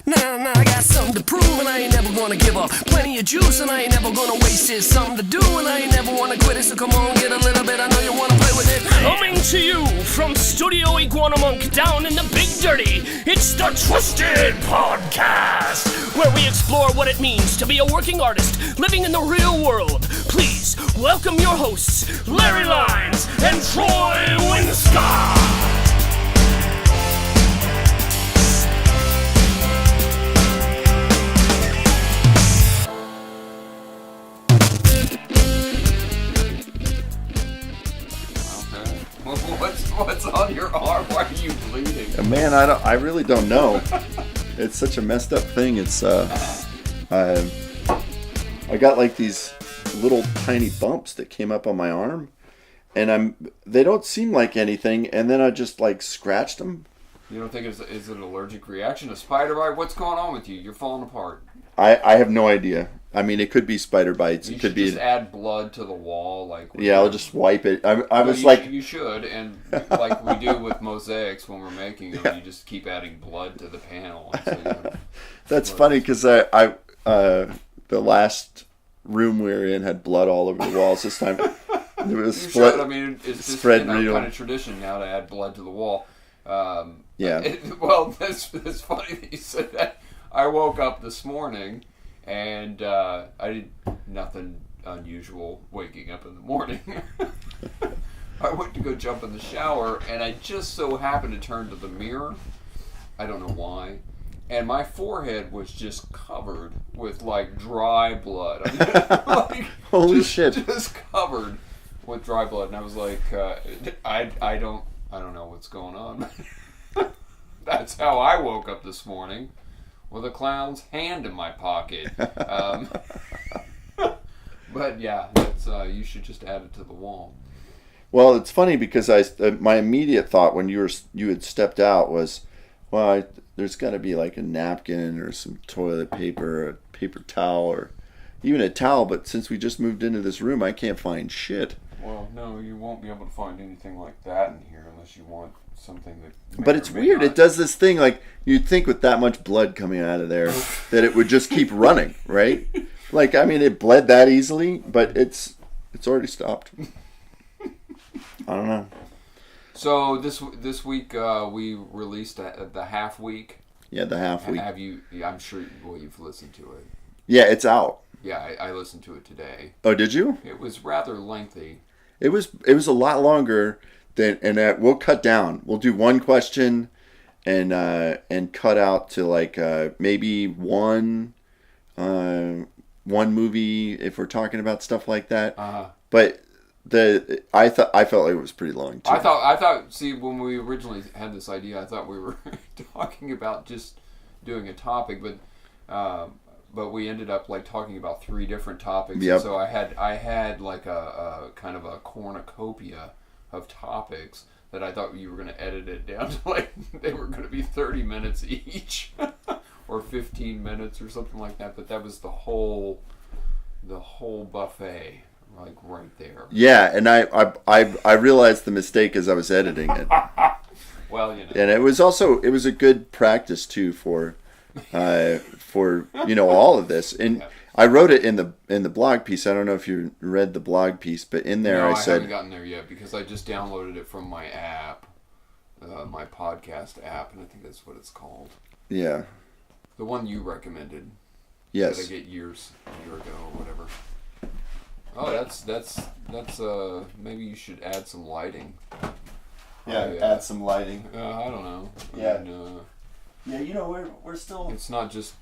Nah, I got something to prove and I ain't never gonna give up. Plenty of juice and I ain't never gonna waste it. Something to do and I ain't never wanna quit it. So come on, get a little bit, I know you wanna play with it. Coming to you from Studio Iguana Monk down in the Big Dirty, it's the Twisted Podcast, where we explore what it means to be a working artist living in the real world. Please welcome your hosts, Larry Lines and Troy Winscott. What's on your arm? Why are you bleeding? Man, I really don't know. It's such a messed up thing. It's I got like these little tiny bumps that came up on my arm, and they don't seem like anything, and then I just like scratched them. You don't think is it an allergic reaction, a spider bite? What's going on with you? You're falling apart. I have no idea. I mean, it could be spider bites. You it could should be. Just add blood to the wall, like. Yeah, I'll just wipe it. You should, and like we do with mosaics when we're making them, you just keep adding blood to the panel. So That's funny because I the last room we were in had blood all over the walls. This time it was split. Should. I mean, it's just kind of tradition now to add blood to the wall. Yeah. Well, that's funny that you said that. I woke up this morning. And I did nothing unusual waking up in the morning. I went to go jump in the shower, and I just so happened to turn to the mirror. I don't know why. And my forehead was just covered with, like, dry blood. I mean, like, holy shit. Just covered with dry blood. And I was like, I don't know what's going on. That's how I woke up this morning. With a clown's hand in my pocket. But yeah, that's, you should just add it to the wall. Well, it's funny because my immediate thought when you had stepped out was, well, there's got to be like a napkin or some toilet paper, or a paper towel, or even a towel. But since we just moved into this room, I can't find shit. Well, no, you won't be able to find anything like that in here unless you want something that. But it's weird. It does this thing like you'd think with that much blood coming out of there that it would just keep running, right? Like, I mean, it bled that easily, but it's already stopped. I don't know. So this week we released the half week. Yeah, the half week. Have you? I'm sure you've listened to it. Yeah, it's out. Yeah, I listened to it today. Oh, did you? It was rather lengthy. It was a lot longer than, and we'll cut down. We'll do one question, and cut out to like maybe one movie if we're talking about stuff like that. But I felt like it was pretty long too. I thought. See, when we originally had this idea, I thought we were talking about just doing a topic, but we ended up like talking about 3 different topics. Yep. And so I had like a kind of a cornucopia of topics that I thought you were going to edit it down to like they were going to be 30 minutes each or 15 minutes or something like that. But that was the whole buffet, like right there. Yeah, and I realized the mistake as I was editing it. Well, you know. And it was a good practice too for all of this. And yeah. I wrote it in the blog piece. I don't know if you read the blog piece, but in there I said I haven't gotten there yet because I just downloaded it from my app, my podcast app, and I think that's what it's called. Yeah. The one you recommended. Yes. That I get a year ago or whatever. Oh, that's maybe you should add some lighting. Yeah, add some lighting. I don't know. Yeah. I mean, we're still. It's not just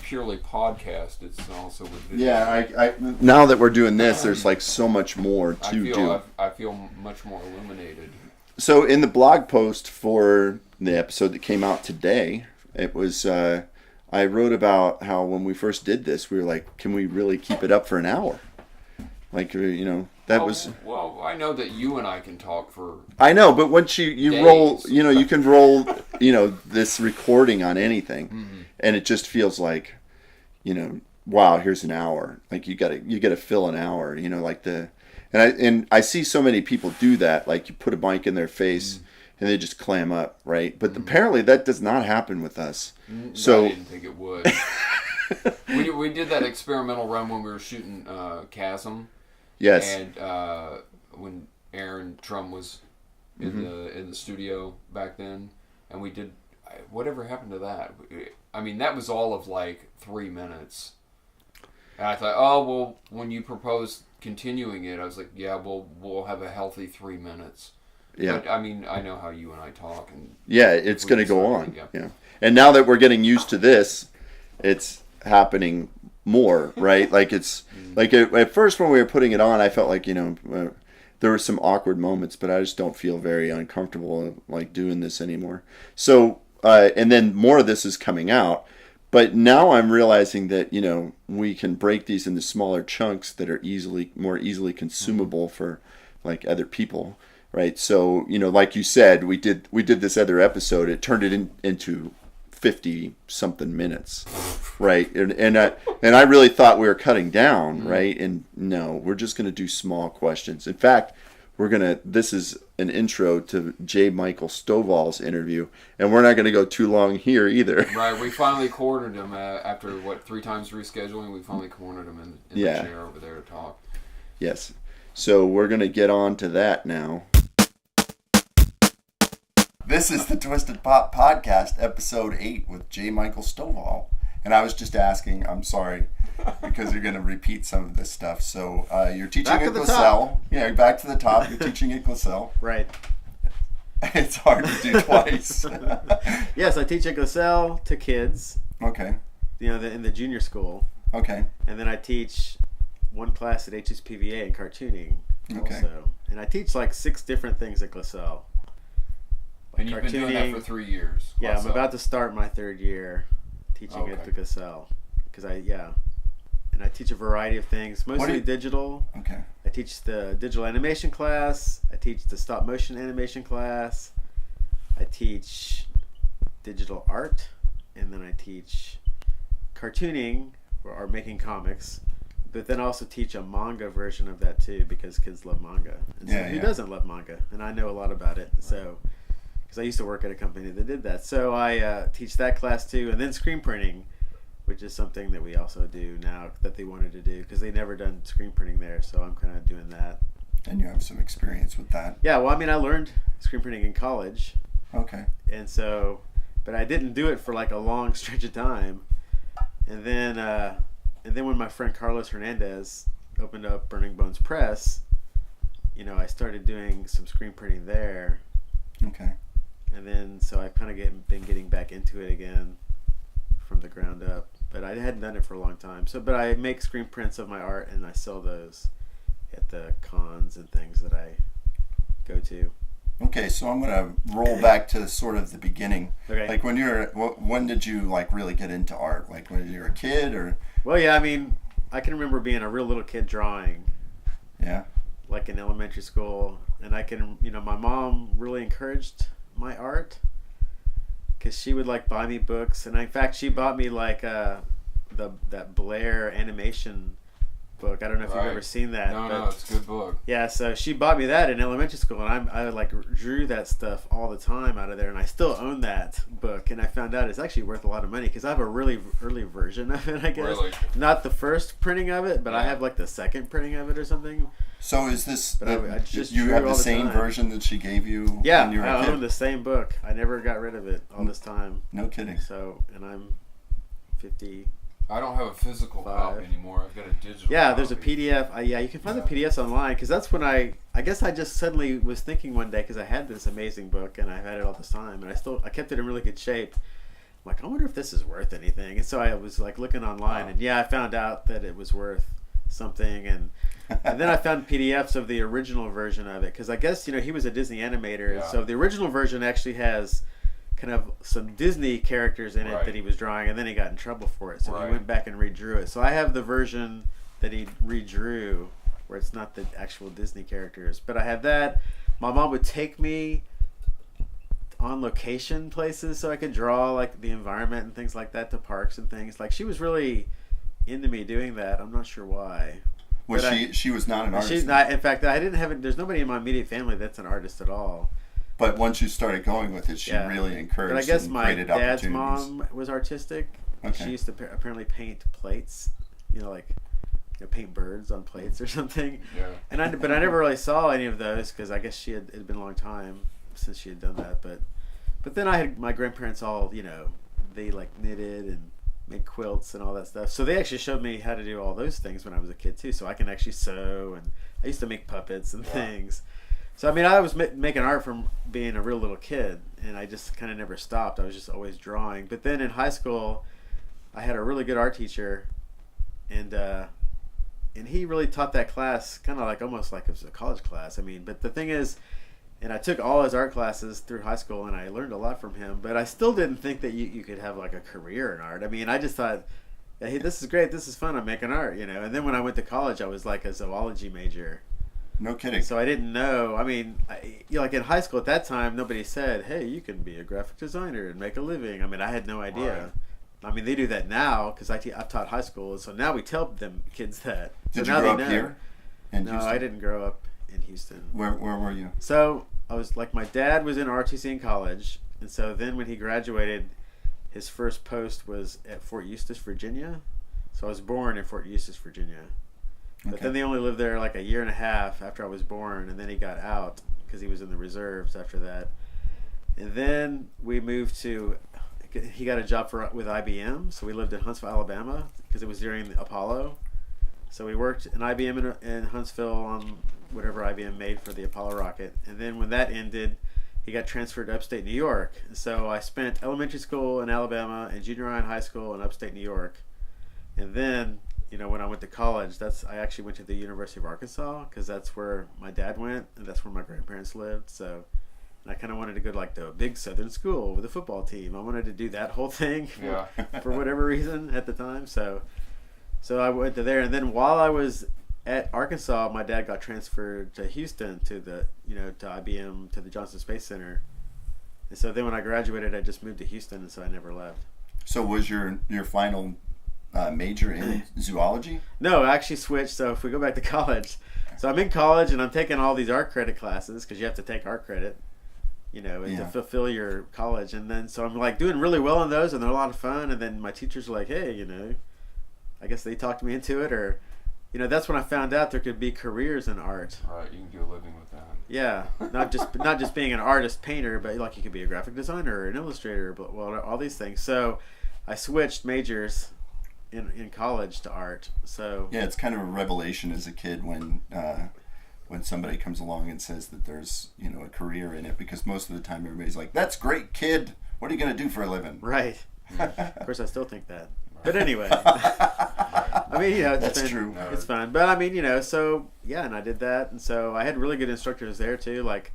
purely podcast. It's also with video. Yeah, I now that we're doing this, there's like so much more to do. I feel much more illuminated. So in the blog post for the episode that came out today, it was I wrote about how when we first did this, we were like, can we really keep it up for an hour? Like, that was... Well, I know that you and I can talk for... I know, but once you days. Roll, you can roll, this recording on anything, and it just feels like, wow, here's an hour. Like, you gotta fill an hour, like the... And I see so many people do that, like you put a mic in their face, and they just clam up, right? But apparently that does not happen with us. So I didn't think it would. we did that experimental run when we were shooting Chasm. Yes. And when Aaron Trum was in the studio back then, and we did. Whatever happened to that? I mean, that was all of like 3 minutes. And I thought, oh well, when you proposed continuing it, I was like, yeah, we'll have a healthy 3 minutes. Yeah. But I mean, I know how you and I talk, and yeah, it's going to go on. Yeah. Yeah. And now that we're getting used to this, it's happening more, right? Like it's like at first when we were putting it on, I felt like there were some awkward moments, but I just don't feel very uncomfortable like doing this anymore. So and then more of this is coming out. But now I'm realizing that, we can break these into smaller chunks that are more easily consumable for like other people, right? So, like you said, we did this other episode. It turned it into 50 something minutes, right? And I really thought we were cutting down, right? And no, we're just going to do small questions. In fact, this is an intro to J Michael Stovall's interview, and we're not going to go too long here either. Right, we finally cornered him after 3 times rescheduling. We finally cornered him in the chair over there to talk. Yes, so we're going to get on to that now. This is the Twisted Pop Podcast, episode 8 with J Michael Stovall, and I was just asking. I'm sorry. Because you're going to repeat some of this stuff. So you're teaching at Glassell. Yeah, back to the top. You're teaching at Glassell. Right. It's hard to do twice. Yes, I teach at Glassell to kids. Okay. In the junior school. Okay. And then I teach one class at HSPVA in cartooning. Okay. Also. And I teach like 6 different things at Glassell. And you've been doing that for 3 years. Yeah, I'm about to start my 3rd year teaching at the Glassell. And I teach a variety of things, mostly digital. Okay. I teach the digital animation class. I teach the stop motion animation class. I teach digital art. And then I teach cartooning or making comics. But then I also teach a manga version of that too, because kids love manga. And so who doesn't love manga? And I know a lot about it. So, because I used to work at a company that did that. So I teach that class too. And then screen printing, which is something that we also do now that they wanted to do because they never done screen printing there. So I'm kind of doing that. And you have some experience with that. Yeah, well, I mean, I learned screen printing in college. Okay. And so, but I didn't do it for like a long stretch of time. And then when my friend Carlos Hernandez opened up Burning Bones Press, I started doing some screen printing there. Okay. And then, so I've kind of been getting back into it again from the ground up. But I hadn't done it for a long time. But I make screen prints of my art and I sell those at the cons and things that I go to. Okay, so I'm going to roll back to sort of the beginning. Okay. Like when did you like really get into art? Like when you were a kid or? Well, yeah, I mean, I can remember being a real little kid drawing. Yeah. Like in elementary school. And I can, my mom really encouraged my art. Because she would like buy me books, and in fact, she bought me like that Blair animation book. I don't know if you've ever seen that. No, it's a good book. Yeah, so she bought me that in elementary school, and I like drew that stuff all the time out of there, and I still own that book. And I found out it's actually worth a lot of money because I have a really early version of it. I guess not the first printing of it, but I have like the second printing of it or something. So is this? I just you have the same version that she gave you? Yeah, when you were a I kid? own the same book. I never got rid of it all this time. No kidding. So, and I'm 50. I don't have a physical copy anymore. I've got a digital. Yeah, copy. there's a PDF. You can find the PDFs online because that's when I guess I just suddenly was thinking one day because I had this amazing book and I've had it all this time and I kept it in really good shape. I'm like, I wonder if this is worth anything. And so I was like looking online and I found out that it was worth something and then I found PDFs of the original version of it because I guess he was a Disney animator and so the original version actually has kind of some Disney characters in it that he was drawing and then he got in trouble for it so he went back and redrew it. So I have the version that he redrew where it's not the actual Disney characters, but I have that. My mom would take me on location places so I could draw like the environment and things like that to parks and things. Like she was really into me doing that. I'm not sure why. Was she was not an artist? She's not. In fact, I didn't have it. There's nobody in my immediate family that's an artist at all. But once you started going with it, she really encouraged. But I guess and my created dad's opportunities. mom was artistic. Okay. She used to apparently paint plates, paint birds on plates or something. Yeah. But I never really saw any of those because I guess it had been a long time since she had done that. But then I had my grandparents all, they like knitted and made quilts and all that stuff. So they actually showed me how to do all those things when I was a kid too. So I can actually sew, and I used to make puppets and things. So I mean, I was making art from being a real little kid, and I just kind of never stopped. I was just always drawing. But then in high school, I had a really good art teacher, and he really taught that class kind of like almost like it was a college class. I mean, but the thing is, and I took all his art classes through high school, and I learned a lot from him. But I still didn't think that you could have like a career in art. I mean, I just thought, hey, this is great, this is fun, I'm making art, And then when I went to college, I was like a zoology major. No kidding. So I didn't know. I mean, like in high school at that time, nobody said, hey, you can be a graphic designer and make a living. I mean, I had no idea. Right. I mean, they do that now because I've taught high school, so now we tell them kids that. Did so you now grow they up know. here in No, Houston? I didn't grow up in Houston. Where were you? So I was like, my dad was in ROTC in college, and so then when he graduated, his first post was at Fort Eustis, Virginia. So I was born in Fort Eustis, Virginia. But then they only lived there like a year and a half after I was born, and then he got out because he was in the reserves after that. And then we moved he got a job with IBM, so we lived in Huntsville, Alabama, because it was during the Apollo. So we worked in IBM in Huntsville on whatever IBM made for the Apollo rocket. And then when that ended, he got transferred to upstate New York. So I spent elementary school in Alabama and junior high and high school in upstate New York. And then, when I went to college, I actually went to the University of Arkansas because that's where my dad went and that's where my grandparents lived. So and I kind of wanted to go to like the big Southern school with a football team. I wanted to do that whole thing for whatever reason at the time. So I went to there, and then while I was at Arkansas, my dad got transferred to Houston to the to IBM, to the Johnson Space Center. And so then when I graduated, I just moved to Houston, and so I never left. So was your final major in zoology? No, I actually switched. So if we go back to college, so I'm in college and I'm taking all these art credit classes because you have to take art credit, to fulfill your college. And then so I'm like doing really well in those, and they're a lot of fun. And then my teachers are like, hey, I guess they talked me into it, or that's when I found out there could be careers in art. Right, you can get a living with that. Yeah, not just being an artist painter, but like you could be a graphic designer or an illustrator, but all these things. So I switched majors in college to art. So yeah, it's kind of a revelation as a kid when somebody comes along and says that there's a career in it, because most of the time everybody's like, "That's great, kid. What are you going to do for a living?" Right. Of course, I still think that. But anyway, I mean, That's true. It's fun. But I mean, so yeah, and I did that, and so I had really good instructors there too. Like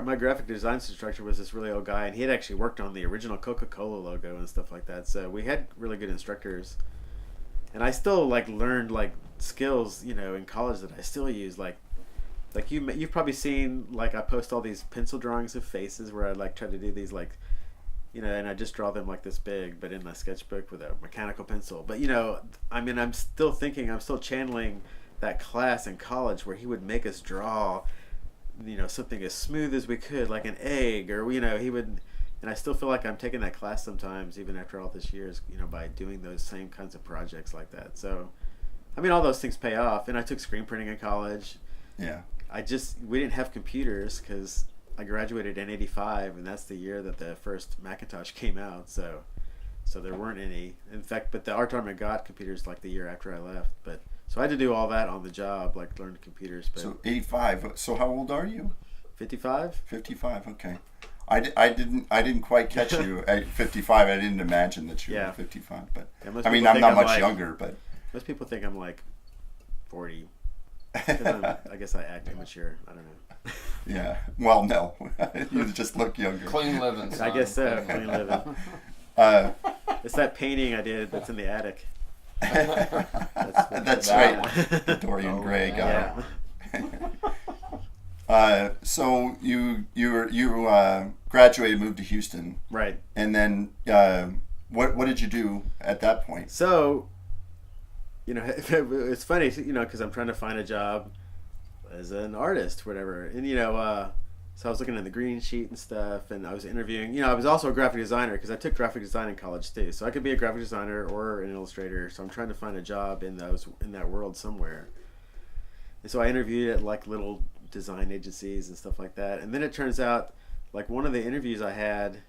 my graphic design instructor was this really old guy, and he had actually worked on the original Coca-Cola logo and stuff like that. So we had really good instructors, and I still learned skills, in college that I still use. Like you've probably seen I post all these pencil drawings of faces where I try to do these and I just draw them this big, but in my sketchbook with a mechanical pencil. But I mean, I'm still channeling that class in college where he would make us draw, something as smooth as we could, like an egg, or he would. And I still feel like I'm taking that class sometimes, even after all this years, by doing those same kinds of projects like that. So, I mean, all those things pay off. And I took screen printing in college. Yeah. We didn't have computers because I graduated in '85, and that's the year that the first Macintosh came out. So there weren't any. In fact, but the Art Department got computers the year after I left. But so I had to do all that on the job, learn computers. But so 85. So how old are you? 55. 55. Okay. I didn't quite catch you at 55. I didn't imagine that you were 55. But Yeah, I mean, I'm not much younger. But most people think I'm 40. I guess I act immature. I don't know. Yeah. Well, no. You just look younger. Clean living, son. I guess so. Clean living. It's that painting I did that's in the attic. That's right. The Dorian Gray guy. Yeah. So you graduated, moved to Houston, Right. and then what did you do at that point? So, it's funny, because I'm trying to find a job as an artist, whatever, and So I was looking at the green sheet and stuff, and I was interviewing. I was also a graphic designer because I took graphic design in college too. So I could be a graphic designer or an illustrator. So I'm trying to find a job in that world somewhere. And so I interviewed at like little design agencies and stuff like that. And then it turns out, like one of the interviews I had,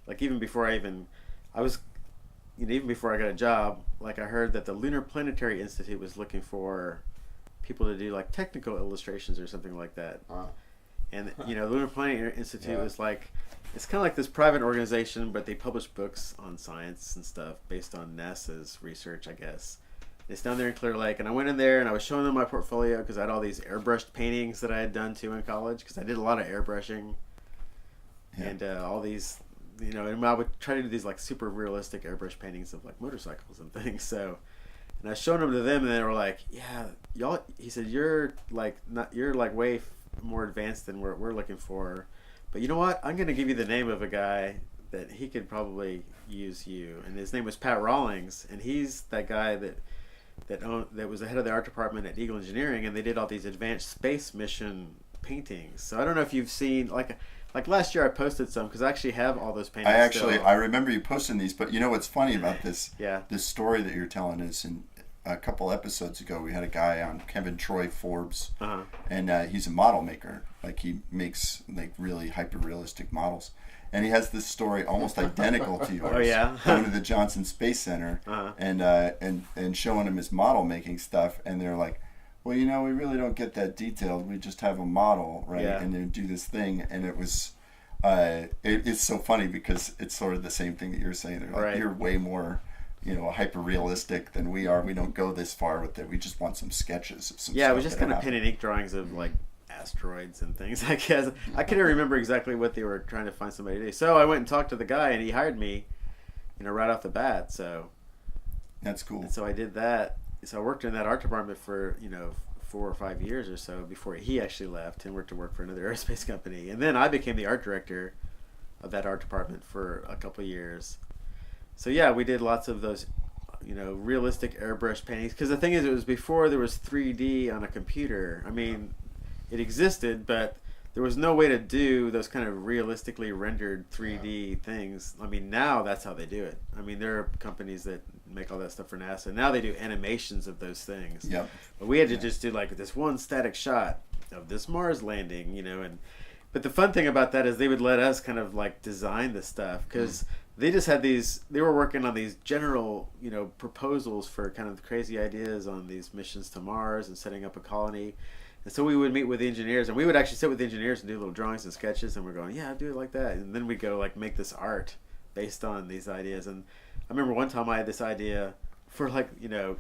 like even before I got a job, like I heard that the Lunar Planetary Institute was looking for people to do like technical illustrations or something like that. And the Lunar Planetary Institute is like, it's kind of like this private organization, but they publish books on science and stuff based on NASA's research, I guess. It's down there in Clear Lake, and I went in there and I was showing them my portfolio because I had all these airbrushed paintings that I had done too in college because I did a lot of airbrushing and all these, and I would try to do these like super realistic airbrush paintings of like motorcycles and things. So, and I was showing them to them, and they were like, "Yeah, y'all," he said, "You're like way more advanced than we're looking for, but you know what? I'm gonna give you the name of a guy that he could probably use you." And his name was Pat Rawlings, and he's that guy that was the head of the art department at Eagle Engineering, and they did all these advanced space mission paintings. So I don't know if you've seen like last year I posted some because I actually have all those paintings. I remember you posting these, but you know what's funny about this? This story that you're telling is in a couple episodes ago we had a guy on, Kevin Troy Forbes, and he's a model maker. Like he makes like really hyper realistic models. And he has this story almost identical to yours. Oh yeah. Going to the Johnson Space Center and showing him his model making stuff, and they're like, "Well, we really don't get that detailed. We just have a model, right? Yeah. And then do this thing." And it was, it's so funny because it's sort of the same thing that you're saying. They're like, "You're way more, hyper realistic than we are. We don't go this far with it. We just want some sketches of some." Yeah, it was just kind of pen and ink drawings of like asteroids and things. I guess I couldn't remember exactly what they were trying to find somebody to do. So I went and talked to the guy, and he hired me, right off the bat. So that's cool. And so I did that. So I worked in that art department for 4 or 5 years or so before he actually left and went to work for another aerospace company. And then I became the art director of that art department for a couple of years. So yeah, we did lots of those, realistic airbrush paintings. Because the thing is, it was before there was 3D on a computer. I mean, it existed, but there was no way to do those kind of realistically rendered 3D things. I mean, now that's how they do it. I mean, there are companies that make all that stuff for NASA. Now they do animations of those things. Yep. But we had to just do like this one static shot of this Mars landing, but the fun thing about that is they would let us kind of like design the stuff because they just had they were working on these general, proposals for kind of crazy ideas on these missions to Mars and setting up a colony. And so we would meet with the engineers, and we would actually sit with the engineers and do little drawings and sketches, and we're going, yeah, do it like that. And then we go like make this art based on these ideas. And I remember one time I had this idea for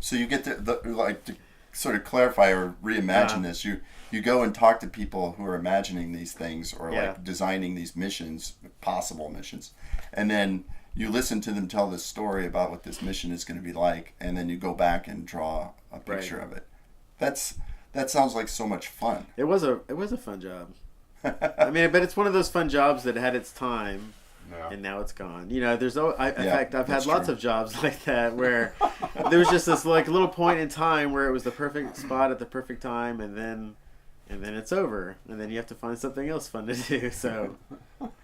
So you get to sort of clarify or reimagine this. You go and talk to people who are imagining these things or like designing these missions, possible missions, and then you listen to them tell this story about what this mission is going to be like, and then you go back and draw a picture of it. That sounds like so much fun. It was a fun job. I mean, but it's one of those fun jobs that had its time, and now it's gone. There's in fact, I've had lots of jobs like that where there was just this like little point in time where it was the perfect spot at the perfect time, and then it's over, and then you have to find something else fun to do. So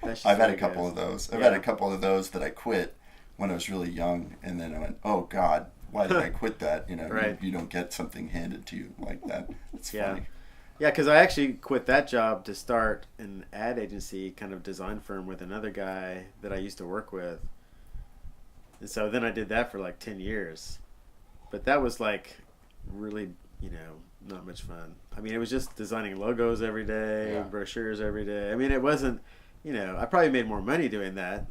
I've had a couple of those. I've had a couple of those that I quit when I was really young, and then I went, "Oh God, why did I quit that?" You don't get something handed to you like that. It's funny. Yeah, because I actually quit that job to start an ad agency kind of design firm with another guy that I used to work with. And so then I did that for like 10 years. But that was like really, not much fun. I mean, it was just designing logos every day, brochures every day. I mean, it wasn't, I probably made more money doing that,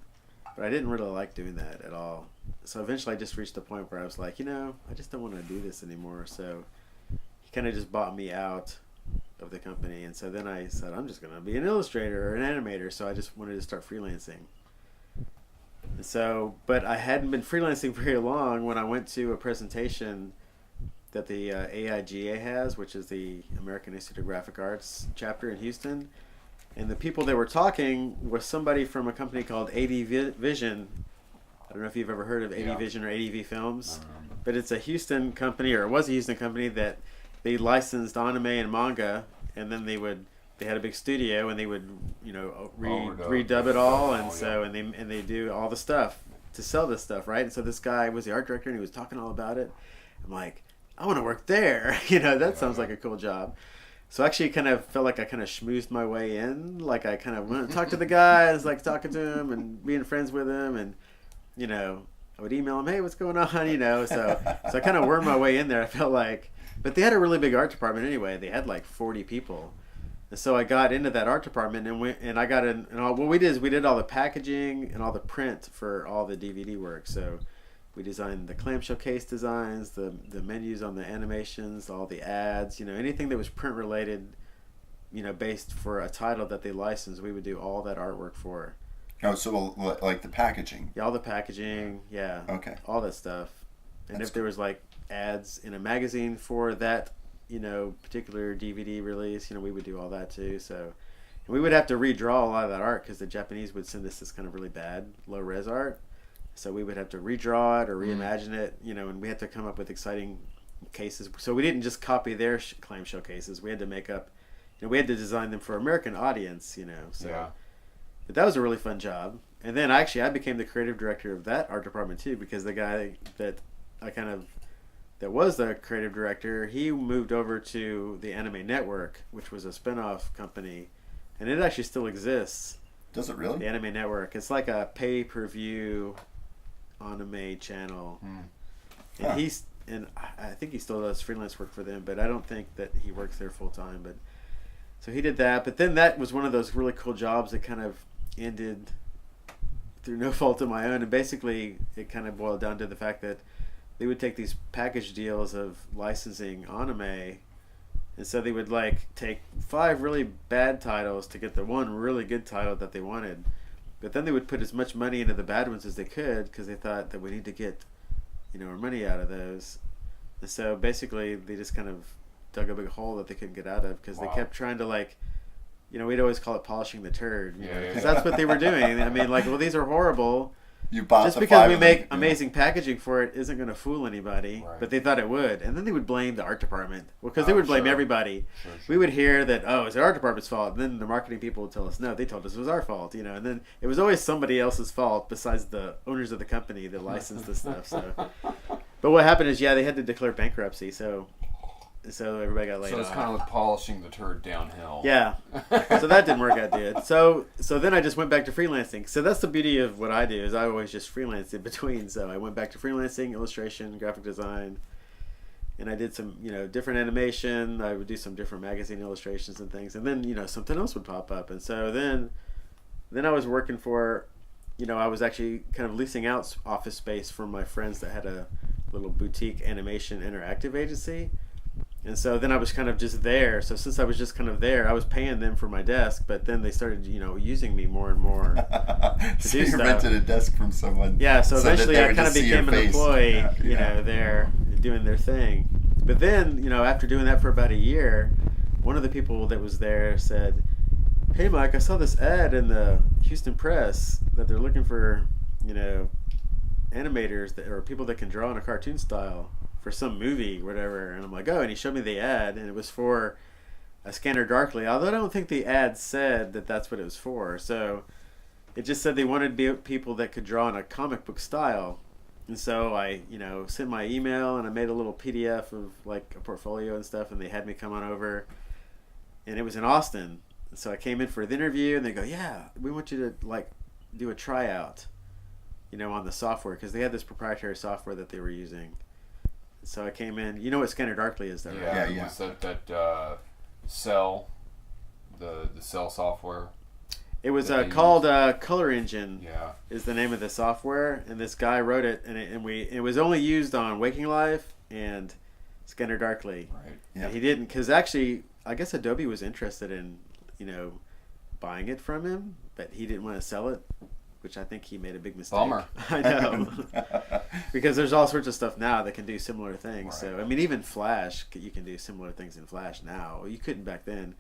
but I didn't really like doing that at all. So eventually I just reached a point where I was like, I just don't want to do this anymore. So he kind of just bought me out of the company. And so then I said, I'm just going to be an illustrator or an animator. So I just wanted to start freelancing. And so, but I hadn't been freelancing very long when I went to a presentation that the AIGA has, which is the American Institute of Graphic Arts chapter in Houston. And the people that were talking was somebody from a company called AD Vision. I don't know if you've ever heard of AD Vision or ADV Films, but it's a Houston company, or it was a Houston company that they licensed anime and manga, and then they would they had a big studio, and they would, Overdub. redub it all, and Oh, so and they do all the stuff to sell this stuff, right? And so this guy was the art director, and he was talking all about it. I'm like, I want to work there. That sounds like a cool job. So actually, kind of felt like I kind of schmoozed my way in. Like I kind of went and talked to the guys, like talking to him and being friends with him, and I would email him, hey, what's going on? So I kind of wormed my way in there. I felt like, but they had a really big art department anyway. They had like 40 people, and so I got into that art department, and I got in. And what we did is we did all the packaging and all the print for all the DVD work. So we designed the clamshell case designs, the menus on the animations, all the ads, anything that was print related, based for a title that they licensed, we would do all that artwork for. Oh, so like the packaging. Yeah, all the packaging, yeah. Okay. All that stuff. And That's if there was like ads in a magazine for that, particular DVD release, we would do all that too. So, and we would have to redraw a lot of that art because the Japanese would send us this kind of really bad low res art. So we would have to redraw it or reimagine it, and we had to come up with exciting cases. So we didn't just copy their clamshell cases. We had to make up, we had to design them for American audience, So, Yeah. But that was a really fun job. And then I became the creative director of that art department too, because the guy that that was the creative director, he moved over to the Anime Network, which was a spinoff company, and it actually still exists. Does it really? The Anime Network. It's like a pay-per-view anime channel. And I think he still does freelance work for them, but I don't think that he works there full time. But so he did that. But then that was one of those really cool jobs that kind of ended through no fault of my own. And basically, it kind of boiled down to the fact that they would take these package deals of licensing anime, and so they would take 5 really bad titles to get the one really good title that they wanted. But then they would put as much money into the bad ones as they could because they thought that we need to get, our money out of those. And so basically they just kind of dug a big hole that they couldn't get out of because they kept trying to we'd always call it polishing the turd, because that's what they were doing. I mean, well, these are horrible. You bought just the because 5 we of make them. amazing packaging for it isn't going to fool anybody, Right. but they thought it would. And then they would blame the art department. Well, because they would blame Sure. everybody. Sure. We would hear that, it's the art department's fault. And then the marketing people would tell us, no, they told us it was our fault, And then it was always somebody else's fault besides the owners of the company that licensed the stuff. So, but what happened is, they had to declare bankruptcy. So everybody got laid So it's off. kind of like polishing the turd downhill. Yeah. So that didn't work out good. So then I just went back to freelancing. So that's the beauty of what I do, is I always just freelance in between. So I went back to freelancing, illustration, graphic design, and I did some, different animation. I would do some different magazine illustrations and things. And then, something else would pop up. And so then I was working for, I was actually kind of leasing out office space for my friends that had a little boutique animation interactive agency. And so then I was kind of just there. So since I was just kind of there, I was paying them for my desk, but then they started, using me more and more. So do you stuff. rented a desk from someone. Yeah, so that eventually they I would kind of just see your became an face. employee, Yeah. there doing their thing. But then, after doing that for about a year, one of the people that was there said, hey, Mike, I saw this ad in the Houston Press that they're looking for, animators or people that can draw in a cartoon style for some movie, whatever. And I'm like, and he showed me the ad, and it was for a Scanner Darkly, although I don't think the ad said that that's what it was for. So it just said they wanted people that could draw in a comic book style. And so I, sent my email, and I made a little PDF of a portfolio and stuff, and they had me come on over, and it was in Austin. So I came in for the interview, and they go, yeah, we want you to do a tryout, on the software, because they had this proprietary software that they were using. So I came in. You know what Scanner Darkly is, though, right? Yeah. Yeah. Was that Cell, the Cell software? It was that they called Color Engine. Yeah. Is the name of the software, and this guy wrote it, and it was only used on Waking Life and Scanner Darkly. Right. Yeah. And he didn't, because actually, I guess Adobe was interested in, buying it from him, but he didn't want to sell it, which I think he made a big mistake. Bummer. I know. Because there's all sorts of stuff now that can do similar things. Right. So, I mean, even Flash, you can do similar things in Flash now. You couldn't back then.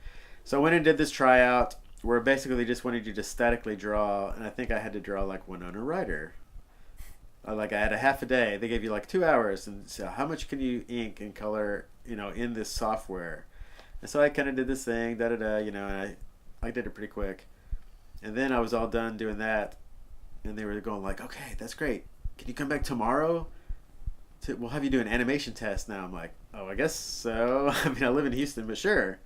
So I went and did this tryout where basically they just wanted you to statically draw, and I think I had to draw Winona Ryder. I had a half a day. They gave you 2 hours, and so how much can you ink and color, in this software? And so I kind of did this thing, and I did it pretty quick. And then I was all done doing that, and they were going like, okay, that's great. Can you come back tomorrow? We'll have you do an animation test now. I'm like, oh, I guess so. I mean, I live in Houston, but sure.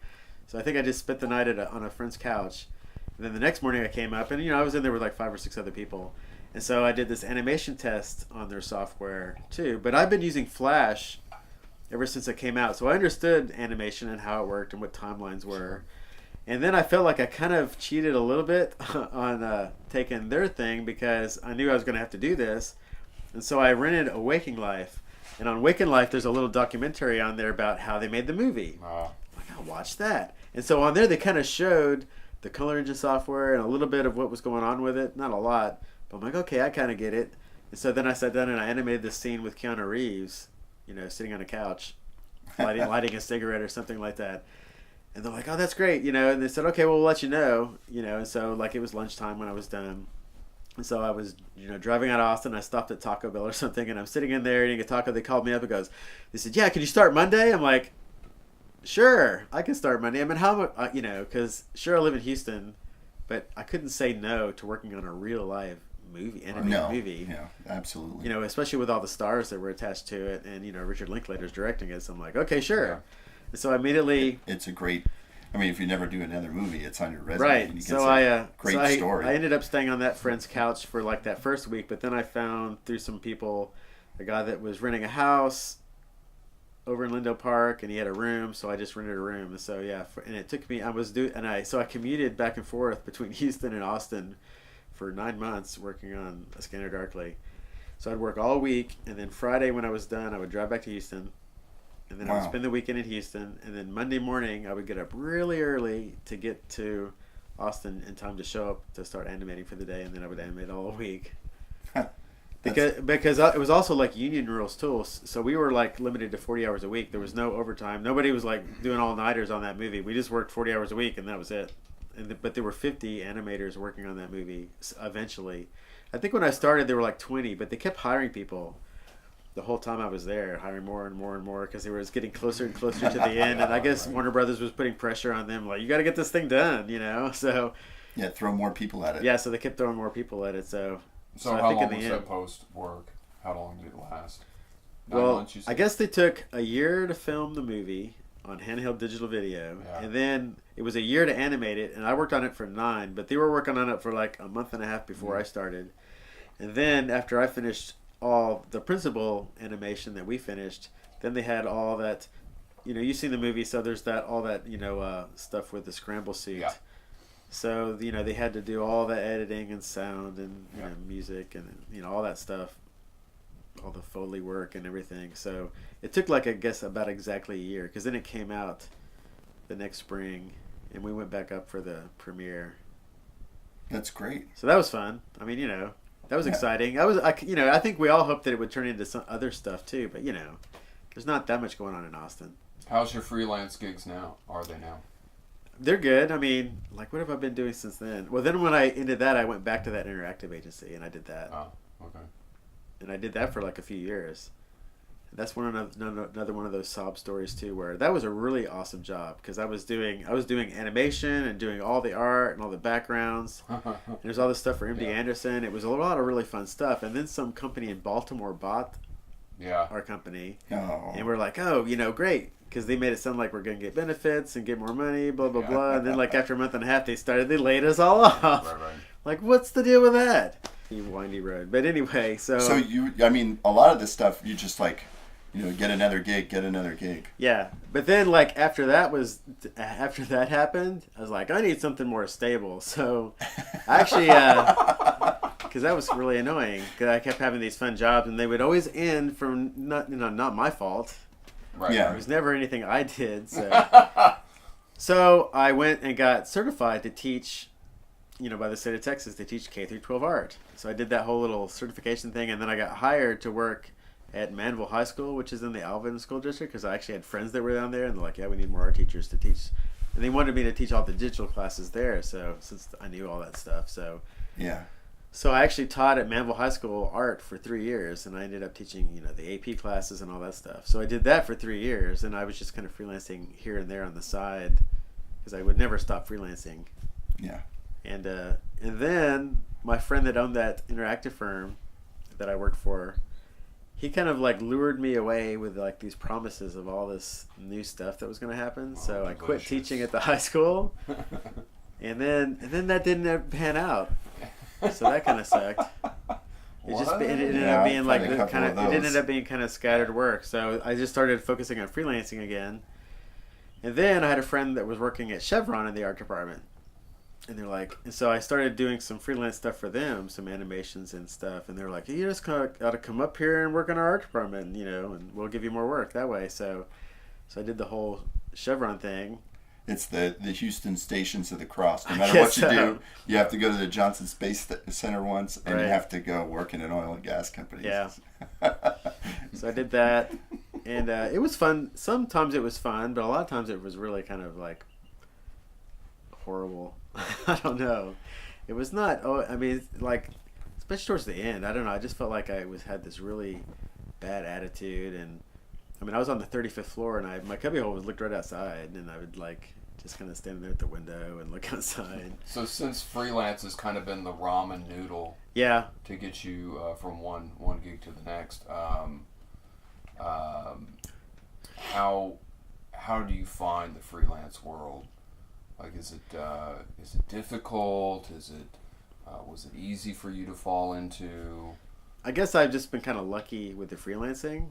So I think I just spent the night on a friend's couch. And then the next morning I came up, and I was in there with like 5 or 6 other people. And so I did this animation test on their software too. But I've been using Flash ever since it came out. So I understood animation and how it worked and what timelines were. And then I felt like I kind of cheated a little bit on taking their thing because I knew I was going to have to do this. And so I rented a Waking Life. And on Waking Life, there's a little documentary on there about how they made the movie. Like, I'll watch that. And so on there, they kind of showed the color engine software and a little bit of what was going on with it. Not a lot. But I'm like, okay, I kind of get it. And so then I sat down and I animated this scene with Keanu Reeves, sitting on a couch, lighting a cigarette or something like that. And they're like, oh, that's great, And they said, okay, well, we'll let you know, And so, like, it was lunchtime when I was done. And so I was, driving out of Austin. I stopped at Taco Bell or something, and I'm sitting in there eating a taco. They called me up and they said, yeah, can you start Monday? I'm like, sure, I can start Monday. I mean, how much, because sure, I live in Houston, but I couldn't say no to working on a real live animated movie. Yeah, absolutely. Especially with all the stars that were attached to it, and Richard Linklater's directing it. So I'm like, okay, sure. Yeah. And so I immediately. It's a great. I mean, if you never do another movie, it's on your resume. Right. And you Great story. I ended up staying on that friend's couch for like that first week, but then I found through some people a guy that was renting a house over in Lindo Park, and he had a room, so I just rented a room. And so and it took me. I commuted back and forth between Houston and Austin for 9 months working on A Scanner Darkly. So I'd work all week, and then Friday when I was done, I would drive back to Houston. And then I would spend the weekend in Houston. And then Monday morning, I would get up really early to get to Austin in time to show up to start animating for the day. And then I would animate all week. because it was also like union rules too. So we were like limited to 40 hours a week. There was no overtime. Nobody was like doing all-nighters on that movie. We just worked 40 hours a week, and that was it. But there were 50 animators working on that movie eventually. I think when I started, there were like 20, but they kept hiring people. The whole time I was there, hiring more and more and more because they were getting closer and closer to the end. And I guess Warner Brothers was putting pressure on them, like, you got to get this thing done, So yeah, throw more people at it. Yeah, so they kept throwing more people at it. So how I think long in was the that end, post work? How long did it last? 9 well, months, you said? I guess they took a year to film the movie on handheld digital video, and then it was a year to animate it. And I worked on it for 9, but they were working on it for like a month and a half before I started. And then after I finished all the principal animation that we finished, then they had all that, you've seen the movie, so there's all that stuff with the Scramble suit. Yeah. So they had to do all the editing and sound and music and all that stuff, all the Foley work and everything. So it took like, I guess, about exactly a year, because then it came out the next spring, and we went back up for the premiere. That's great. So that was fun. I mean, that was exciting. I think we all hoped that it would turn into some other stuff too, but there's not that much going on in Austin. How's your freelance gigs now? Are they now? They're good. I mean, like, what have I been doing since then? Well, then when I ended that, I went back to that interactive agency and I did that. Oh, okay. And I did that for like a few years. And that's another one of those sob stories too, where that was a really awesome job because I was doing animation and doing all the art and all the backgrounds. And there's all this stuff for MD Anderson. It was a lot of really fun stuff. And then some company in Baltimore bought our company. Oh. And we're like, oh, great. Because they made it sound like we're going to get benefits and get more money, blah, blah, blah. And then like after a month and a half, they laid us all off. Right. Like, what's the deal with that? Windy road. But anyway, so a lot of this stuff, you just like, get another gig. Yeah. But then like after that happened, I was like, I need something more stable. So actually, because that was really annoying because I kept having these fun jobs and they would always end from not my fault. Right. Yeah. It was never anything I did. So, so I went and got certified to teach, by the state of Texas, to teach K through 12 art. So I did that whole little certification thing, and then I got hired to work at Manville High School, which is in the Alvin School District, because I actually had friends that were down there, and they're like, yeah, we need more art teachers to teach. And they wanted me to teach all the digital classes there, so since I knew all that stuff. So yeah. So I actually taught at Manville High School art for 3 years, and I ended up teaching, the AP classes and all that stuff. So I did that for 3 years, and I was just kind of freelancing here and there on the side because I would never stop freelancing. Yeah. And then my friend that owned that interactive firm that I worked for, he kind of like lured me away with like these promises of all this new stuff that was going to happen. So I quit teaching at the high school, and then that didn't pan out. So that kind of sucked. It ended up being like it ended up being kind of scattered work. So I just started focusing on freelancing again. And then I had a friend that was working at Chevron in the art department. And so I started doing some freelance stuff for them, some animations and stuff. And they were like, you just got to come up here and work in our art department, and we'll give you more work that way. So I did the whole Chevron thing. It's the Houston Stations of the Cross. No matter what you do, you have to go to the Johnson Space Center once, and you have to go work in an oil and gas company. Yeah. So I did that, and it was fun. Sometimes it was fun, but a lot of times it was really kind of like horrible. I don't know. It was not. Especially towards the end. I don't know. I just felt like I had this really bad attitude, and I was on the 35th floor, and my cubbyhole looked right outside, and I would just kind of stand there at the window and look outside. So since freelance has kind of been the ramen noodle, yeah, to get you from one gig to the next, how do you find the freelance world? Like, is it difficult? Was it easy for you to fall into? I guess I've just been kind of lucky with the freelancing,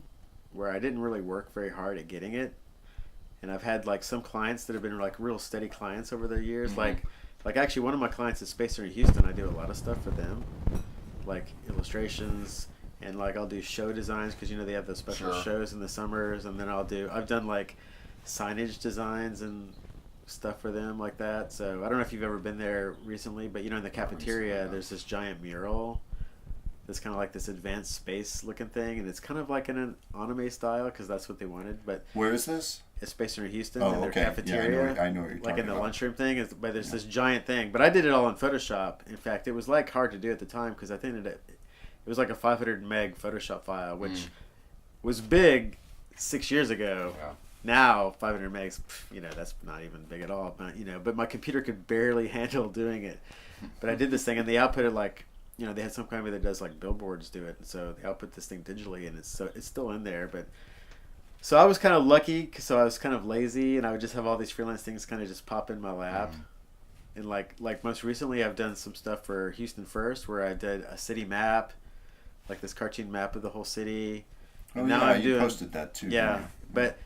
where I didn't really work very hard at getting it, and I've had like some clients that have been like real steady clients over the years. Mm-hmm. Like actually one of my clients is Spacer in Houston. I do a lot of stuff for them, like illustrations, and like I'll do show designs because they have those special shows in the summers, and then I've done like signage designs and stuff for them like that. So I don't know if you've ever been there recently, but in the cafeteria there's this giant mural. It's kind of like this advanced space looking thing, and it's kind of like in an anime style because that's what they wanted. But where is this? It's Spacer in Houston in their okay. cafeteria. Yeah, I know what you're talking like in the about. lunchroom thing. But there's this giant thing. But I did it all in Photoshop. In fact, it was like hard to do at the time because I think it was like a 500 meg Photoshop file, which was big 6 years ago. Yeah. Now 500 megs, that's not even big at all. But my computer could barely handle doing it. But I did this thing, and they outputted like. They had some company that does like billboards do it, and so they output this thing digitally, and it's still in there. But so I was kind of lucky, so I was kind of lazy, and I would just have all these freelance things kind of just pop in my lap. And like most recently, I've done some stuff for Houston First, where I did a city map, like this cartoon map of the whole city. Oh, now you posted that too. Yeah, but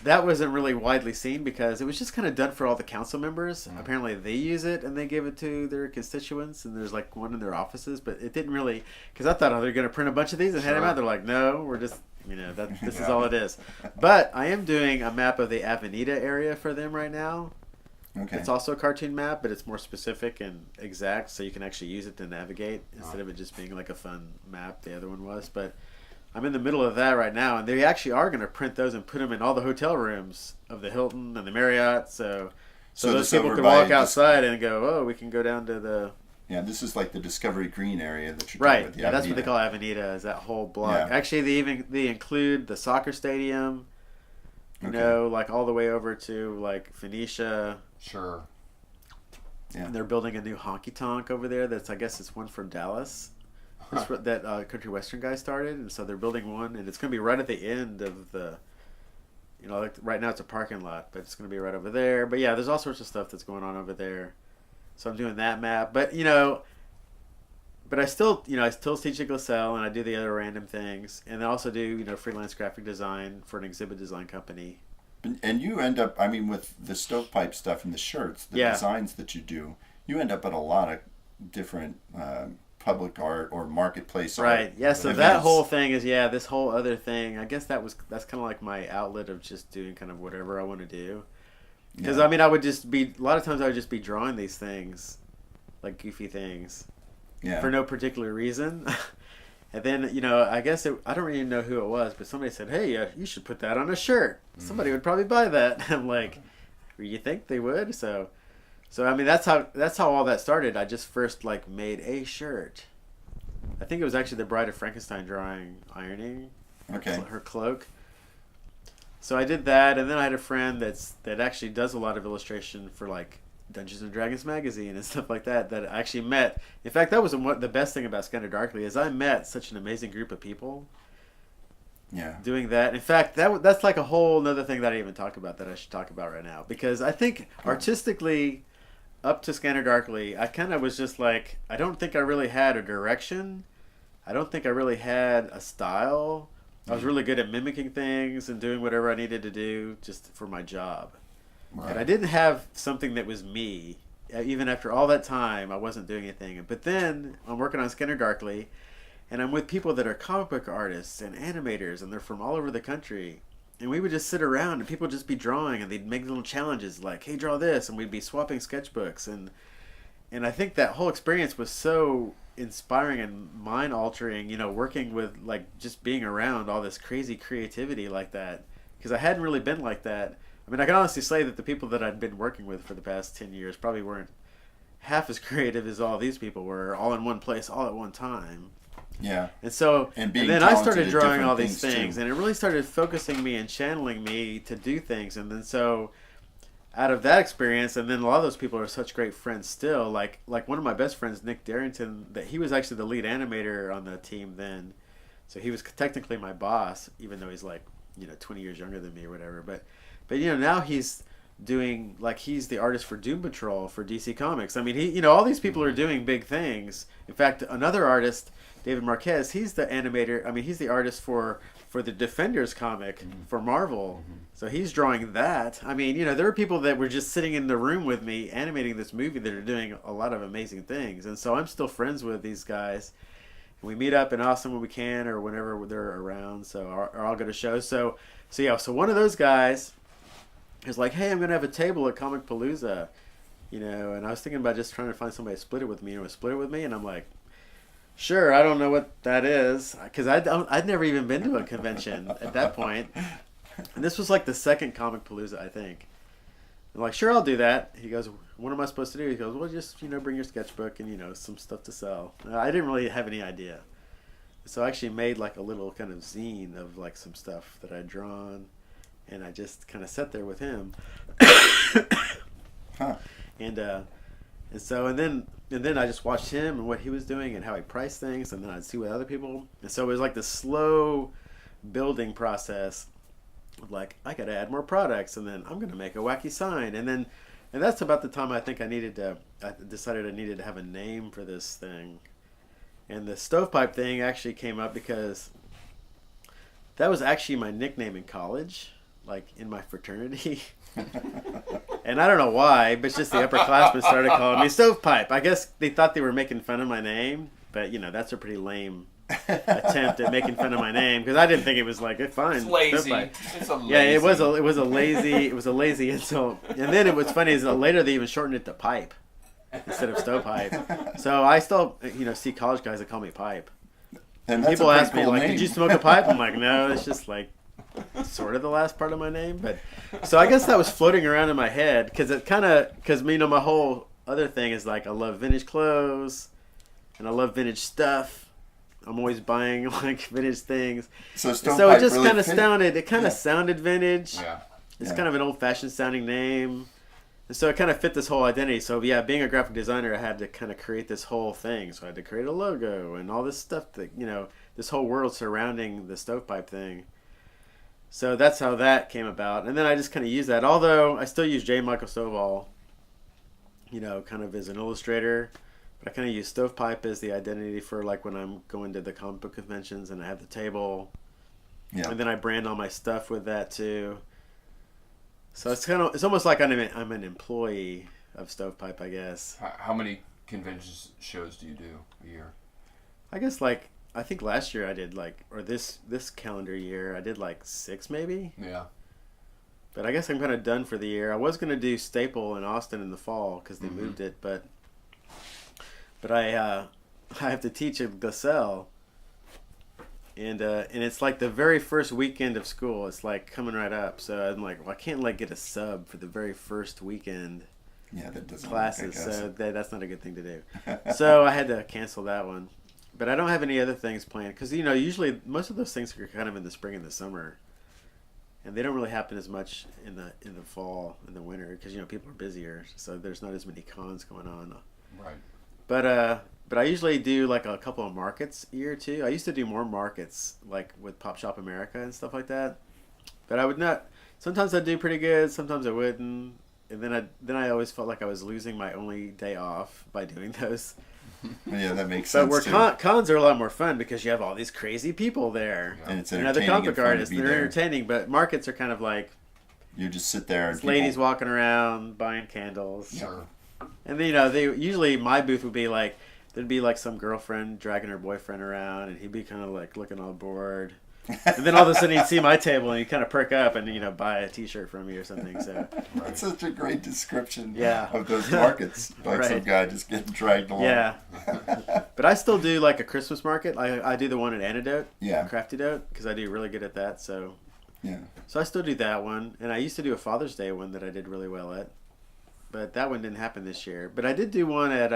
that wasn't really widely seen because it was just kind of done for all the council members. Apparently they use it and they give it to their constituents, and there's like one in their offices, but it didn't really, because I thought, they're going to print a bunch of these and hand them out. They're like, no, we're just, this is all it is. But I am doing a map of the Avenida area for them right now. Okay. It's also a cartoon map, but it's more specific and exact, so you can actually use it to navigate instead of it just being like a fun map. The other one was, but I'm in the middle of that right now, and they actually are going to print those and put them in all the hotel rooms of the Hilton and the Marriott, so those people can walk outside and go, oh, we can go down to the... Yeah, this is like the Discovery Green area that you're right. talking about. Yeah, that's what they call Avenida, is that whole block. Yeah. Actually, they include the soccer stadium, like all the way over to like Phoenicia. Sure. Yeah. And they're building a new honky tonk over there. I guess it's one from Dallas. That Country Western guy started, and so they're building one, and it's going to be right at the end of the, like right now it's a parking lot, but it's going to be right over there. But yeah, there's all sorts of stuff that's going on over there. So I'm doing that map, but but I still teach at GlaCell, and I do the other random things, and I also do freelance graphic design for an exhibit design company. And you end up, with the Stovepipe stuff and the shirts, the designs that you do, you end up at a lot of different public art or marketplace art. Right. Yeah. So that whole thing is this whole other thing. I guess that's kind of like my outlet of just doing kind of whatever I want to do. Because I would just be a lot of times I would just be drawing these things, like goofy things, for no particular reason. And then I guess I don't really know who it was, but somebody said, "Hey, you should put that on a shirt. Somebody would probably buy that." I'm like, "You think they would?" So So I mean, that's how all that started. I just first like made a shirt. I think it was actually the Bride of Frankenstein drawing, ironing Okay. her cloak. So I did that, and then I had a friend that actually does a lot of illustration for like Dungeons and Dragons magazine and stuff like that. That I actually met. In fact, that was the best thing about Scanner Darkly is I met such an amazing group of people. Yeah. Doing that. In fact, that's like a whole another thing that I didn't even talk about that I should talk about right now, because I think artistically, up to Scanner Darkly, I kind of was just like, I don't think I really had a direction. I don't think I really had a style. I was really good at mimicking things and doing whatever I needed to do just for my job. Right. And I didn't have something that was me. Even after all that time, I wasn't doing anything. But then I'm working on Scanner Darkly, and I'm with people that are comic book artists and animators, and they're from all over the country. And we would just sit around, and people would just be drawing, and they'd make little challenges like, hey, draw this, and we'd be swapping sketchbooks. And I think that whole experience was so inspiring and mind-altering, working with, like, just being around all this crazy creativity like that. Because I hadn't really been like that. I mean, I can honestly say that the people that I'd been working with for the past 10 years probably weren't half as creative as all these people were, all in one place, all at one time. Yeah. And so, And and then I started drawing all these things, and it really started focusing me and channeling me to do things. And then so, out of that experience, and then a lot of those people are such great friends still. Like one of my best friends, Nick Darrington, that he was actually the lead animator on the team then. So he was technically my boss, even though he's like 20 years younger than me or whatever. But now he's doing, like, he's the artist for Doom Patrol for DC Comics. I mean, he all these people are doing big things. In fact, another artist, David Marquez, he's the animator. I mean, he's the artist for the Defenders comic for Marvel. So he's drawing that. I mean, there are people that were just sitting in the room with me animating this movie that are doing a lot of amazing things. And so I'm still friends with these guys. We meet up in Austin when we can or whenever they're around. So or I'll go to shows. So one of those guys is like, hey, I'm going to have a table at Comic Palooza. And I was thinking about just trying to find somebody to split it with me. Split it with me? And I'm like, sure, I don't know what that is, because I'd never even been to a convention at that point. And this was like the second Comic Palooza, I think. I'm like, sure, I'll do that. He goes, what am I supposed to do? He goes, well, just, bring your sketchbook and, some stuff to sell. I didn't really have any idea. So I actually made like a little kind of zine of like some stuff that I'd drawn, and I just kind of sat there with him. Huh. And then I just watched him and what he was doing and how he priced things, and then I'd see with other people. And so it was like this slow building process of like, I got to add more products, and then I'm going to make a wacky sign. And that's about the time I think I decided I needed to have a name for this thing. And the Stovepipe thing actually came up because that was actually my nickname in college, like in my fraternity. And I don't know why, but just the upperclassmen started calling me Stovepipe. I guess they thought they were making fun of my name, but that's a pretty lame attempt at making fun of my name, because I didn't think it was like, fine. It's lazy. Stovepipe. It's a lazy. Yeah, it was a lazy insult. And then what's funny is that later they even shortened it to Pipe instead of Stovepipe. So I still see college guys that call me Pipe. And that's people a ask pretty me cool like, name. did you smoke a pipe? I'm like, no, it's just like sort of the last part of my name. But so I guess that was floating around in my head, because my whole other thing is like, I love vintage clothes and I love vintage stuff. I'm always buying like vintage things. So So Stovepipe it just really kind of fit- sounded. It kind of sounded vintage. Yeah. It's Yeah. kind of an old-fashioned sounding name. And so it kind of fit this whole identity. So yeah, being a graphic designer, I had to kind of create this whole thing. So I had to create a logo and all this stuff that, this whole world surrounding the Stovepipe thing. So that's how that came about. And then I just kind of use that. Although I still use J Michael Stovall, kind of as an illustrator. But I kind of use Stovepipe as the identity for like when I'm going to the comic book conventions and I have the table. Yeah. And then I brand all my stuff with that too. So it's almost like I'm an employee of Stovepipe, I guess. How many convention shows do you do a year? I guess I think last year I did or this calendar year I did 6 maybe. Yeah. But I guess I'm kind of done for the year. I was going to do Staple in Austin in the fall because they moved it, but I have to teach at Gazelle. And it's like the very first weekend of school. It's like coming right up. So I'm like, well, I can't get a sub for the very first weekend. Yeah, that doesn't classes, work, I guess. so that's not a good thing to do. So I had to cancel that one. But I don't have any other things planned because usually most of those things are kind of in the spring and the summer, and they don't really happen as much in the fall and the winter because people are busier, so there's not as many cons going on. Right. But I usually do like a couple of markets a year or two. I used to do more markets like with Pop Shop America and stuff like that, but I would not. Sometimes I'd do pretty good, sometimes I wouldn't, and then I always felt like I was losing my only day off by doing those. Yeah, that makes But sense. where cons are a lot more fun because you have all these crazy people there. And it's and other entertaining comic and fun to artists. be They're there. entertaining, but markets are kind of like You just sit there and ladies people, walking around buying candles. Sure. And then, they usually my booth would be like there'd be like some girlfriend dragging her boyfriend around, and he'd be kind of like looking all bored. And then all of a sudden he'd see my table and he'd kind of perk up and buy a T-shirt from me or something. So That's such a great description Yeah. of those markets. Like some Right. guy just getting dragged along. yeah, but I still do like a Christmas market. I do the one at Antidote, Yeah. Crafty-Dote, because I do really good at that. So Yeah. I still do that one, and I used to do a Father's Day one that I did really well at, but that one didn't happen this year. But I did do one at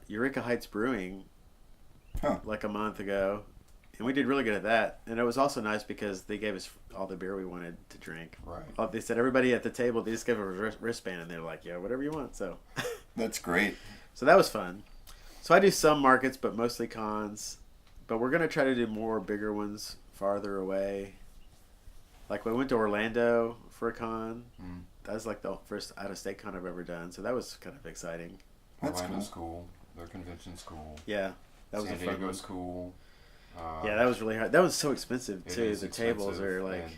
Eureka Heights Brewing, like a month ago, and we did really good at that. And it was also nice because they gave us all the beer we wanted to drink. Right. They said everybody at the table, they just gave a wristband, and they're like, yeah, whatever you want. So That's great. so that was fun. So I do some markets, but mostly cons. But we're gonna try to do more bigger ones farther away. Like we went to Orlando for a con. That was like the first out-of-state con I've ever done. So that was kind of exciting. That's Orlando's cool. cool. Their convention's cool. Yeah, that was San a fun one. Diego's cool. Yeah, that was really hard. That was so expensive It too. is The tables expensive, are like and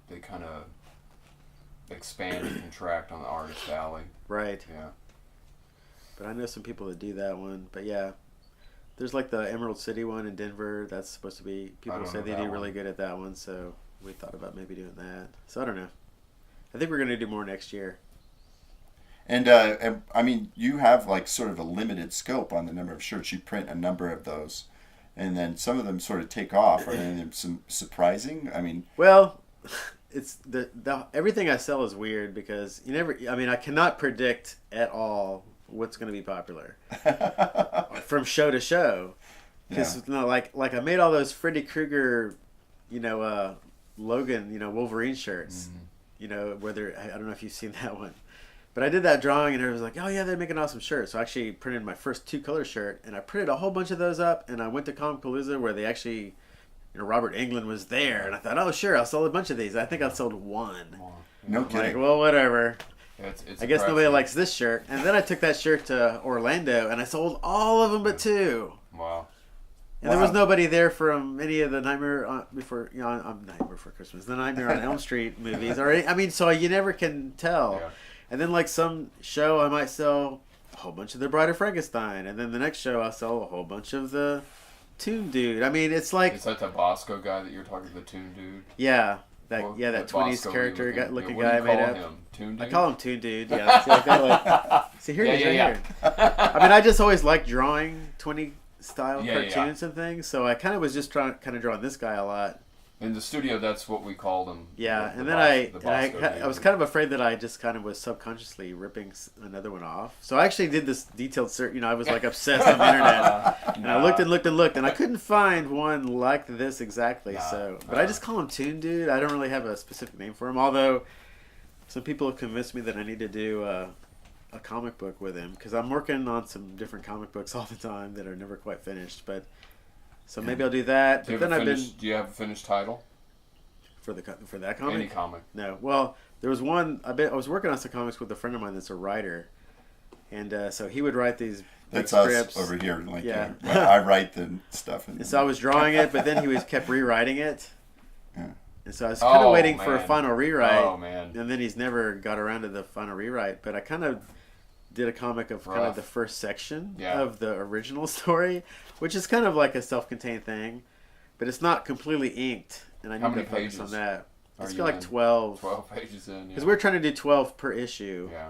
they kind of expand and contract on the Artist Alley. right. Yeah. But I know some people that do that one. But yeah, there's like the Emerald City one in Denver. That's supposed to be. People don't say know they that do really one. good at that one. So we thought about maybe doing that. So I don't know. I think we're gonna do more next year. And I mean, you have like sort of a limited scope on the number of shirts. You print a number of those, and then some of them sort of take off. Are there some surprising? I mean, Well, it's the everything I sell is weird because you never. I mean, I cannot predict at all what's going to be popular from show to show. Because like I made all those Freddy Krueger, Logan, Wolverine shirts. Whether I don't know if you've seen that one. But I did that drawing, and everyone was like, "Oh yeah, they make an awesome shirt." So I actually printed my first 2-color shirt, and I printed a whole bunch of those up. And I went to Comicpalooza where they actually, Robert Englund was there, and I thought, "Oh sure, I'll sell a bunch of these." I think I sold one. no I'm like, kidding. well, whatever. It's I guess nobody impressive. likes this shirt. And then I took that shirt to Orlando, and I sold all of them but 2. Wow. And there was Wow. nobody there from any of the Nightmare Before Christmas, the Nightmare on Elm Street movies, or so you never can tell. Yeah. And then like some show, I might sell a whole bunch of the Bride of Frankenstein, and then the next show I'll sell a whole bunch of the Toon Dude. I mean, it's like Is that the Bosco guy that you're talking to, the Toon Dude? yeah, that What 20s Bosco were you character looking- looking what do guy you I made call up. him? Toon I Dude? call him Toon Dude. Yeah. See, like that, see here it is, Yeah, right here. I mean, I just always liked drawing 20 style Yeah, yeah. cartoons and things, so I kind of was just drawing this guy a lot. In the studio, that's what we called him. Yeah, The and then Bosco I dude. was kind of afraid that I just kind of was subconsciously ripping another one off. So I actually did this detailed search. I was like obsessed on the internet, and I looked and looked and looked, and I couldn't find one like this exactly. But I just call him Toon Dude. I don't really have a specific name for him, although some people have convinced me that I need to do a comic book with him because I'm working on some different comic books all the time that are never quite finished. But so maybe I'll do that. Do you, But then do you have a finished title? for that comic. Any comic. No. Well, there was one. I was working on some comics with a friend of mine that's a writer, and so he would write these big That's scripts. us over here. Like, Yeah. I write the stuff. And so I was drawing it, but then he kept rewriting it. Yeah. And so I was kind of Oh, waiting for a man. final rewrite. Oh, man. And then he's never got around to the final rewrite. But I kind of did a comic of kind of Rough. the first section Yeah. of the original story, which is kind of like a self-contained thing, but it's not completely inked. And I How need to many focus pages on that. are It's you got like in? 12. 12 pages in. Because Yeah. we're trying to do 12 per issue. Yeah.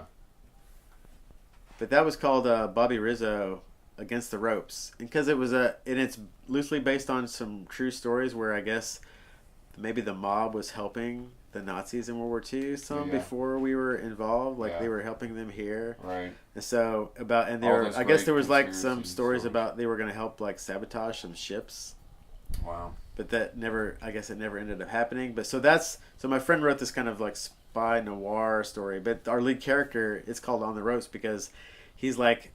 But that was called Bobby Rizzo Against the Ropes, and because it was and it's loosely based on some true stories where I guess maybe the mob was helping the Nazis in World War II some Yeah. before we were involved. Like Yeah. they were helping them here. Right. And so and All there, those I guess great there was like some conspiracy stories stories. about they were going to help like sabotage some ships, Wow. but that never, I guess it never ended up happening. But so my friend wrote this kind of like spy noir story, but our lead character, it's called On the Ropes because he's like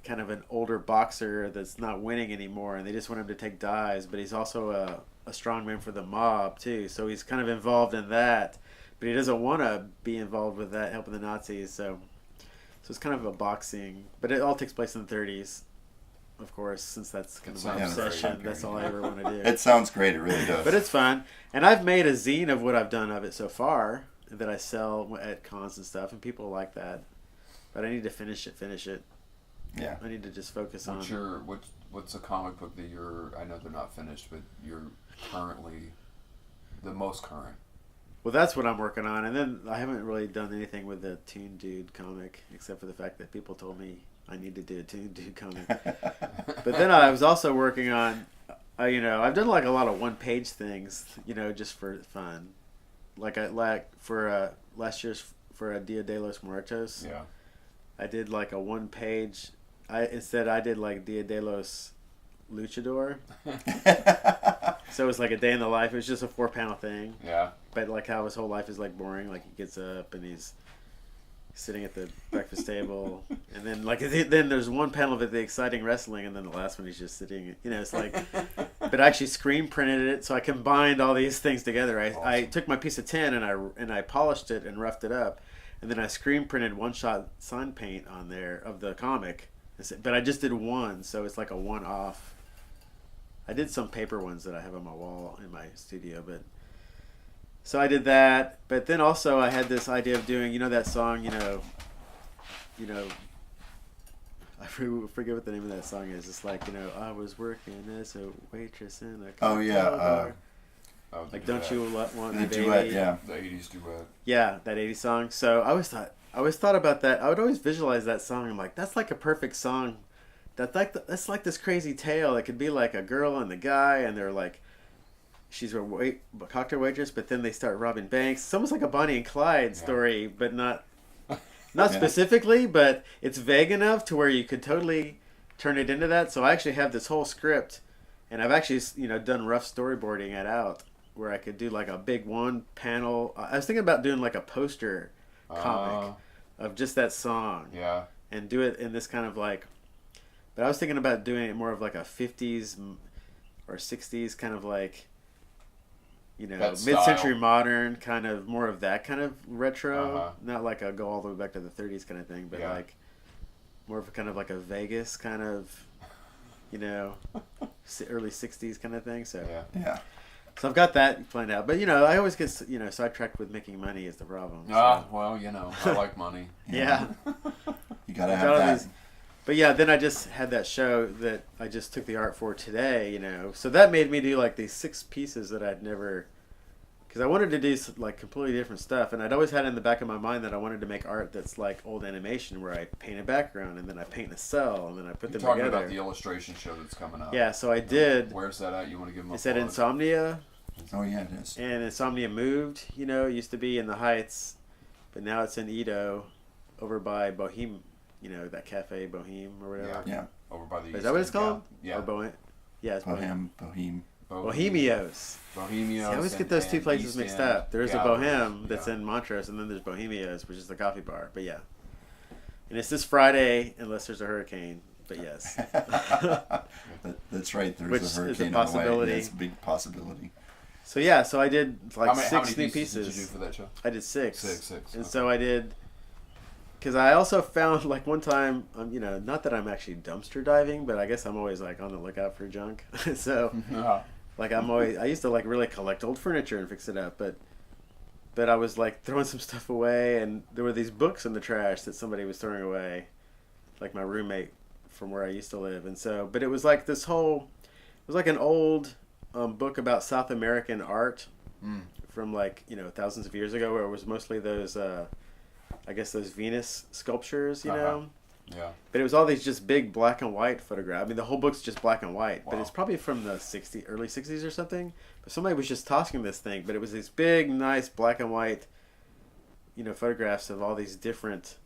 kind of an older boxer that's not winning anymore, and they just want him to take dives, but he's also a strongman for the mob too, so he's kind of involved in that, but he doesn't want to be involved with that, helping the Nazis. So it's kind of a boxing, but it all takes place in the 30s, of course, since that's kind of my sounds very obsession. accurate, That's all I ever want to do. It sounds great. It really does. But it's fun, and I've made a zine of what I've done of it so far that I sell at cons and stuff, and people like that. But I need to finish it. Yeah. I need to just focus on. What's a comic book that you're? I know they're not finished, but you're currently the most current. Well, that's what I'm working on, and then I haven't really done anything with the Toon Dude comic, except for the fact that people told me I need to do a Toon Dude comic. But then I was also working on, I've done like a lot of one-page things, just for fun, like for last year's for a Dia de los Muertos. Yeah. I did like a one-page. I did like Dia de los Luchador. So it was like a day in the life. It was just a 4-panel thing. Yeah. But like how his whole life is like boring. Like he gets up and he's sitting at the breakfast table, and then then there's one panel of it, the exciting wrestling, and then the last one he's just sitting. It's like, but I actually screen printed it, so I combined all these things together. I took my piece of tin and I polished it and roughed it up, and then I screen printed one-shot sign paint on there of the comic. But I just did one, so it's like a one-off. I did some paper ones that I have on my wall in my studio, but so I did that. But then also I had this idea of doing, that song, I forget what the name of that song is. It's like, I was working as a waitress in a Oh, yeah, bar. Oh, Like, the don't duet. you want The me, duet, baby? yeah. The 80s duet. Yeah, that 80s song. So I always thought about that. I would always visualize that song. I'm like, that's like a perfect song. That's like this crazy tale. It could be like a girl and the guy, and they're like, she's a cocktail waitress, but then they start robbing banks. It's almost like a Bonnie and Clyde story, but not specifically, but it's vague enough to where you could totally turn it into that. So I actually have this whole script, and I've actually done rough storyboarding it out where I could do like a big one panel. I was thinking about doing like a poster comic of just that song. Yeah. And do it in this kind of like, but I was thinking about doing it more of like a 50s or 60s kind of like, That style. mid-century modern kind of, more of that kind of retro, Uh-huh. not like a go all the way back to the 30s kind of thing, but Yeah. like more of a kind of like a Vegas kind of, early 60s kind of thing. So Yeah. Yeah. So I've got that planned out, but I always get sidetracked with making money is the problem. So. Well, I like money. Yeah. You gotta I've have got all that. these- But yeah, then I just had that show that I just took the art for today, So that made me do like these 6 pieces that I'd never, because I wanted to do like completely different stuff, and I'd always had in the back of my mind that I wanted to make art that's like old animation, where I paint a background and then I paint a cell and then I put You're them talking together. about the illustration show that's coming up. Yeah, so I did. Where's that at? You want to give them a It's at plug? Insomnia, Oh yeah, it is. and Insomnia moved. It used to be in the Heights, but now it's in Edo, over by Boheme. That Cafe Boheme or whatever. Yeah. Over by the Is that what it's called? Yeah. Or Yeah, it's Boheme. Boheme. Bohemios. Bohemios. I always get those two places mixed up. There is a Galleries. Boheme that's in Montrose, and then there's Bohemios, which is the coffee bar. But yeah. And it's this Friday, unless there's a hurricane. But yes. That's right. There's Which a is a hurricane on the way. possibility. It's a big possibility. So yeah, so I did like How many 6 new pieces pieces. did you do for that show? I did 6. Six, And okay. so I did, because I also found like one time, not that I'm actually dumpster diving, but I guess I'm always like on the lookout for junk. So like I used to like really collect old furniture and fix it up, but I was like throwing some stuff away, and there were these books in the trash that somebody was throwing away, like my roommate from where I used to live. And so, but it was like it was like an old book about South American art from like, thousands of years ago, where it was mostly those, I guess those Venus sculptures, Yeah. But it was all these just big black and white photographs. I mean, the whole book's just black and white, but Wow. it's probably from the early 60s or something. But somebody was just tossing this thing, but it was these big, nice black and white, photographs of all these different,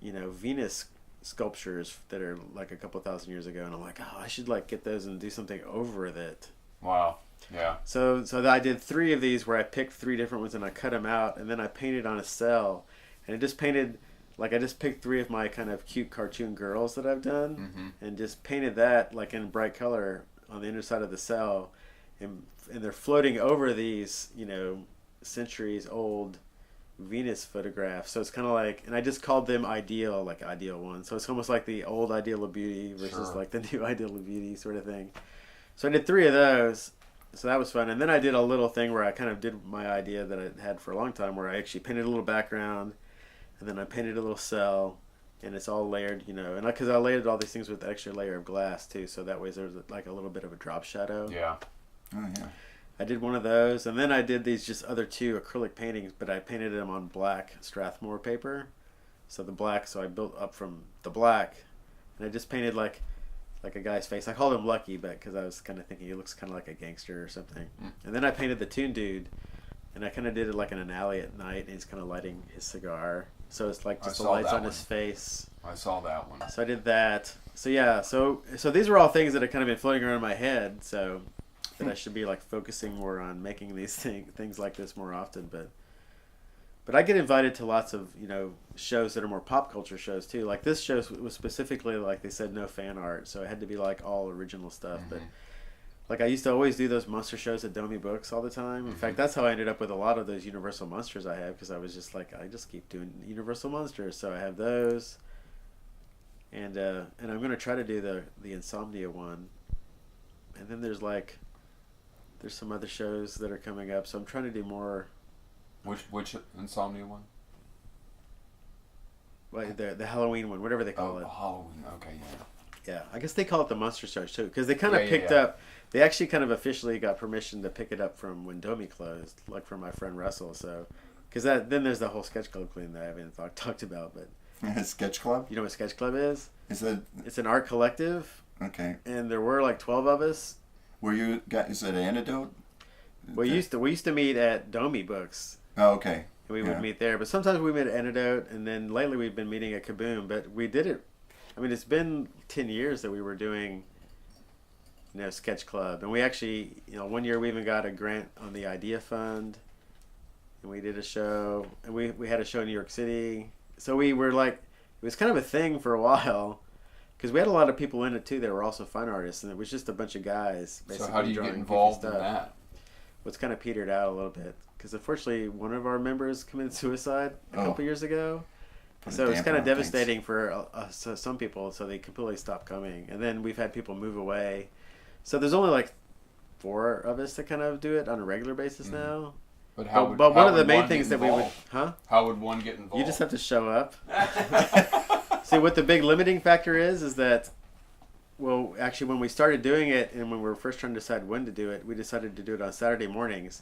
Venus sculptures that are like a couple thousand years ago. And I'm like, oh, I should like get those and do something over with it. Wow. Yeah. So I did 3 of these where I picked 3 different ones and I cut them out, and then I painted on a cell, and I just painted, like I just picked 3 of my kind of cute cartoon girls that I've done, and just painted that like in bright color on the underside of the cell, and they're floating over these, centuries old Venus photographs. So it's kind of like, and I just called them ideal, like ideal one. So it's almost like the old ideal of beauty versus like the new ideal of beauty sort of thing. So I did 3 of those. So that was fun. And then I did a little thing where I kind of did my idea that I had for a long time, where I actually painted a little background, and then I painted a little cell, and it's all layered, and because I layered all these things with an extra layer of glass too, so that way there's like a little bit of a drop shadow. Yeah. Oh yeah. I did one of those, and then I did these just other 2 acrylic paintings, but I painted them on black Strathmore paper. So I built up from the black, and I just painted like a guy's face. I called him Lucky, but because I was kind of thinking he looks kind of like a gangster or something. And then I painted the Toon Dude, and I kind of did it like in an alley at night, and he's kind of lighting his cigar. So it's like just the lights on his face. I saw that one. So I did that. So yeah, so these were all things that have kind of been floating around in my head. So that I should be like focusing more on making these things like this more often. But I get invited to lots of shows that are more pop culture shows too. Like this show was specifically, like they said, no fan art, so it had to be like all original stuff. But like I used to always do those monster shows at Domi Books all the time. In fact, that's how I ended up with a lot of those Universal monsters I have, because I was just like, I just keep doing Universal monsters. So I have those, and I'm gonna try to do the Insomnia one, and then there's some other shows that are coming up. So I'm trying to do more. Which Insomnia one? Like the Halloween one, whatever they call it. Halloween. Okay, yeah. Yeah, I guess they call it the Monster Stars too, because they kind of Yeah, picked yeah. up. They actually kind of officially got permission to pick it up from when Domi closed, like from my friend Russell. So, because then there's the whole Sketch Club thing that I haven't talked about. But Sketch Club. you know what Sketch Club is? Is it It's an art collective, okay? and there were like 12 of us. Were you guys? Is it an antidote? We used to meet at Domi Books. Oh, okay. We would meet there, but sometimes we met at Antidote, and then lately we've been meeting at Kaboom. But we did it. I mean, it's been 10 years that we were doing, Sketch Club, and we actually, one year we even got a grant on the Idea Fund, and we did a show, and we had a show in New York City. So we were like, it was kind of a thing for a while, because we had a lot of people in it too that were also fine artists, and it was just a bunch of guys basically So how do you drawing get goofy involved in stuff. that? What's kind of petered out a little bit, because unfortunately one of our members committed suicide a couple years ago. Put a So it's damper kind of on things. devastating for some people, so they completely stopped coming. And then we've had people move away. So there's only like 4 of us that kind of do it on a regular basis now. But But one of the main things that we would... Huh? How would one get involved? You just have to show up. See, what the big limiting factor is that, well, actually when we started doing it and when we were first trying to decide when to do it, we decided to do it on Saturday mornings.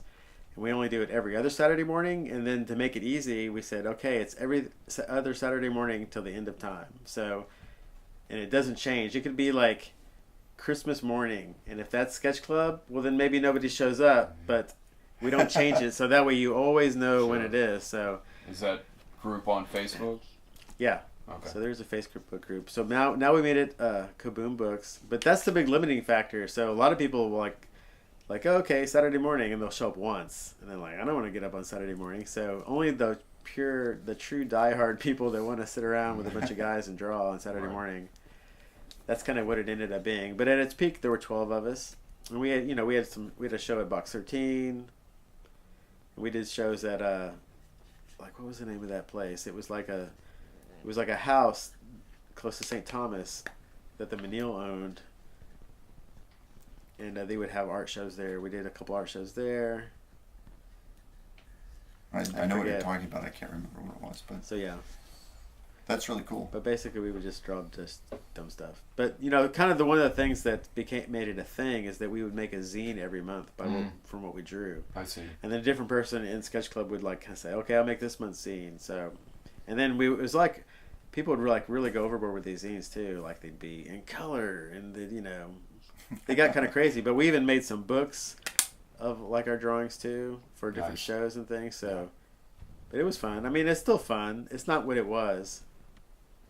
And we only do it every other Saturday morning. And then to make it easy, we said, okay, it's every other Saturday morning till the end of time. So, and it doesn't change. It could be like Christmas morning. And if that's Sketch Club, well, then maybe nobody shows up. But we don't change it. So that way you always know when it is. So Is that group on Facebook? yeah. Okay. So there's a Facebook group. So now we made it Kaboom Books. But that's the big limiting factor. So a lot of people will like, oh, okay, Saturday morning, and they'll show up once, and then like, I don't want to get up on Saturday morning. So only the true diehard people that want to sit around with a bunch of guys and draw on Saturday morning. That's kind of what it ended up being. But at its peak, there were 12 of us, and we had we had a show at Box 13. We did shows at like, what was the name of that place? It was like a house close to St. Thomas that the Menil owned. And they would have art shows there. We did a couple art shows there. I know what you're forget. talking about. I can't remember what it was, but So yeah. that's really cool. But basically we would just draw just dumb stuff. But kind of one of the things that made it a thing is that we would make a zine every month from what we drew. I see. And then a different person in Sketch Club would like kind of say, okay, I'll make this month's zine. So, and then it was like people would like really go overboard with these zines too. Like they'd be in color and they got kind of crazy. But we even made some books of like our drawings too for different shows and things. So, but it was fun. I mean, it's still fun. It's not what it was.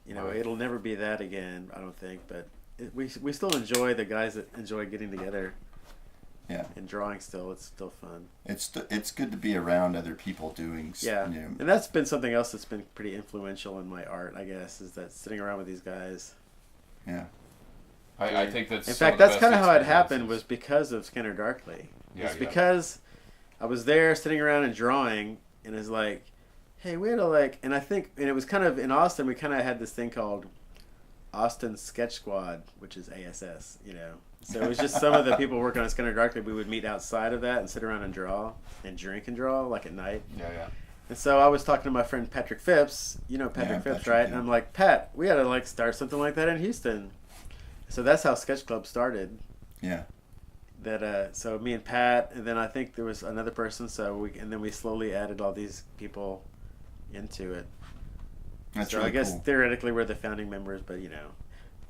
It'll never be that again, I don't think. But we still enjoy the guys that enjoy getting together. Yeah. And drawing still, it's still fun. It's good to be around other people doing. And that's been something else that's been pretty influential in my art, I guess, is that sitting around with these guys. Yeah. I think that's. In fact, that's kind of how it happened, was because of Scanner Darkly. It's because I was there sitting around and drawing, and it's like, hey, we had to and I think, and it was kind of in Austin, we kind of had this thing called Austin Sketch Squad, which is ASS, So it was just some of the people working on Scanner Darkly. We would meet outside of that and sit around and draw and drink and draw like at night. Yeah. And so I was talking to my friend Patrick Phipps. You know Patrick Phipps, right? And I'm like, Pat, we got to start something like that in Houston. So that's how Sketch Club started. Yeah. So me and Pat, and then I think there was another person. And then we slowly added all these people into it. That's so really I guess cool. theoretically we're the founding members, but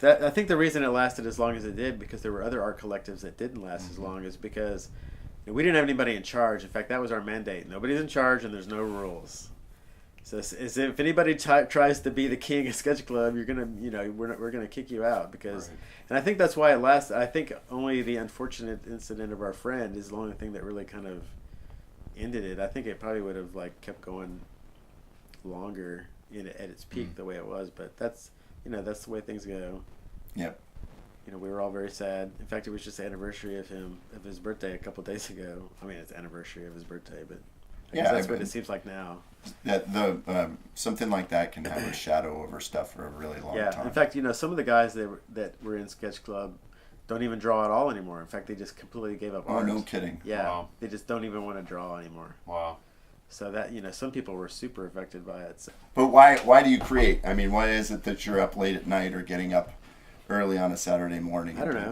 I think the reason it lasted as long as it did, because there were other art collectives that didn't last as long, is because we didn't have anybody in charge. In fact, that was our mandate. Nobody's in charge, and there's no rules. So as if anybody tries to be the king of Sketch Club, you're gonna, we're gonna kick you out because. Right. And I think that's why it lasted. I think only the unfortunate incident of our friend is the only thing that really kind of ended it. I think it probably would have kept going longer at its peak the way it was, but that's the way things go. Yep. We were all very sad. In fact, it was just the anniversary of his birthday a couple of days ago. I mean, it's the anniversary of his birthday, but I guess that's what it seems like now. That something like that can have a shadow over stuff for a really long time. In fact, some of the guys that were in Sketch Club don't even draw at all anymore. In fact, they just completely gave up art. Oh, no kidding. Yeah, wow. They just don't even want to draw anymore. Wow. So that some people were super affected by it. So. But why do you create? I mean, why is it that you're up late at night or getting up early on a Saturday morning? I don't know.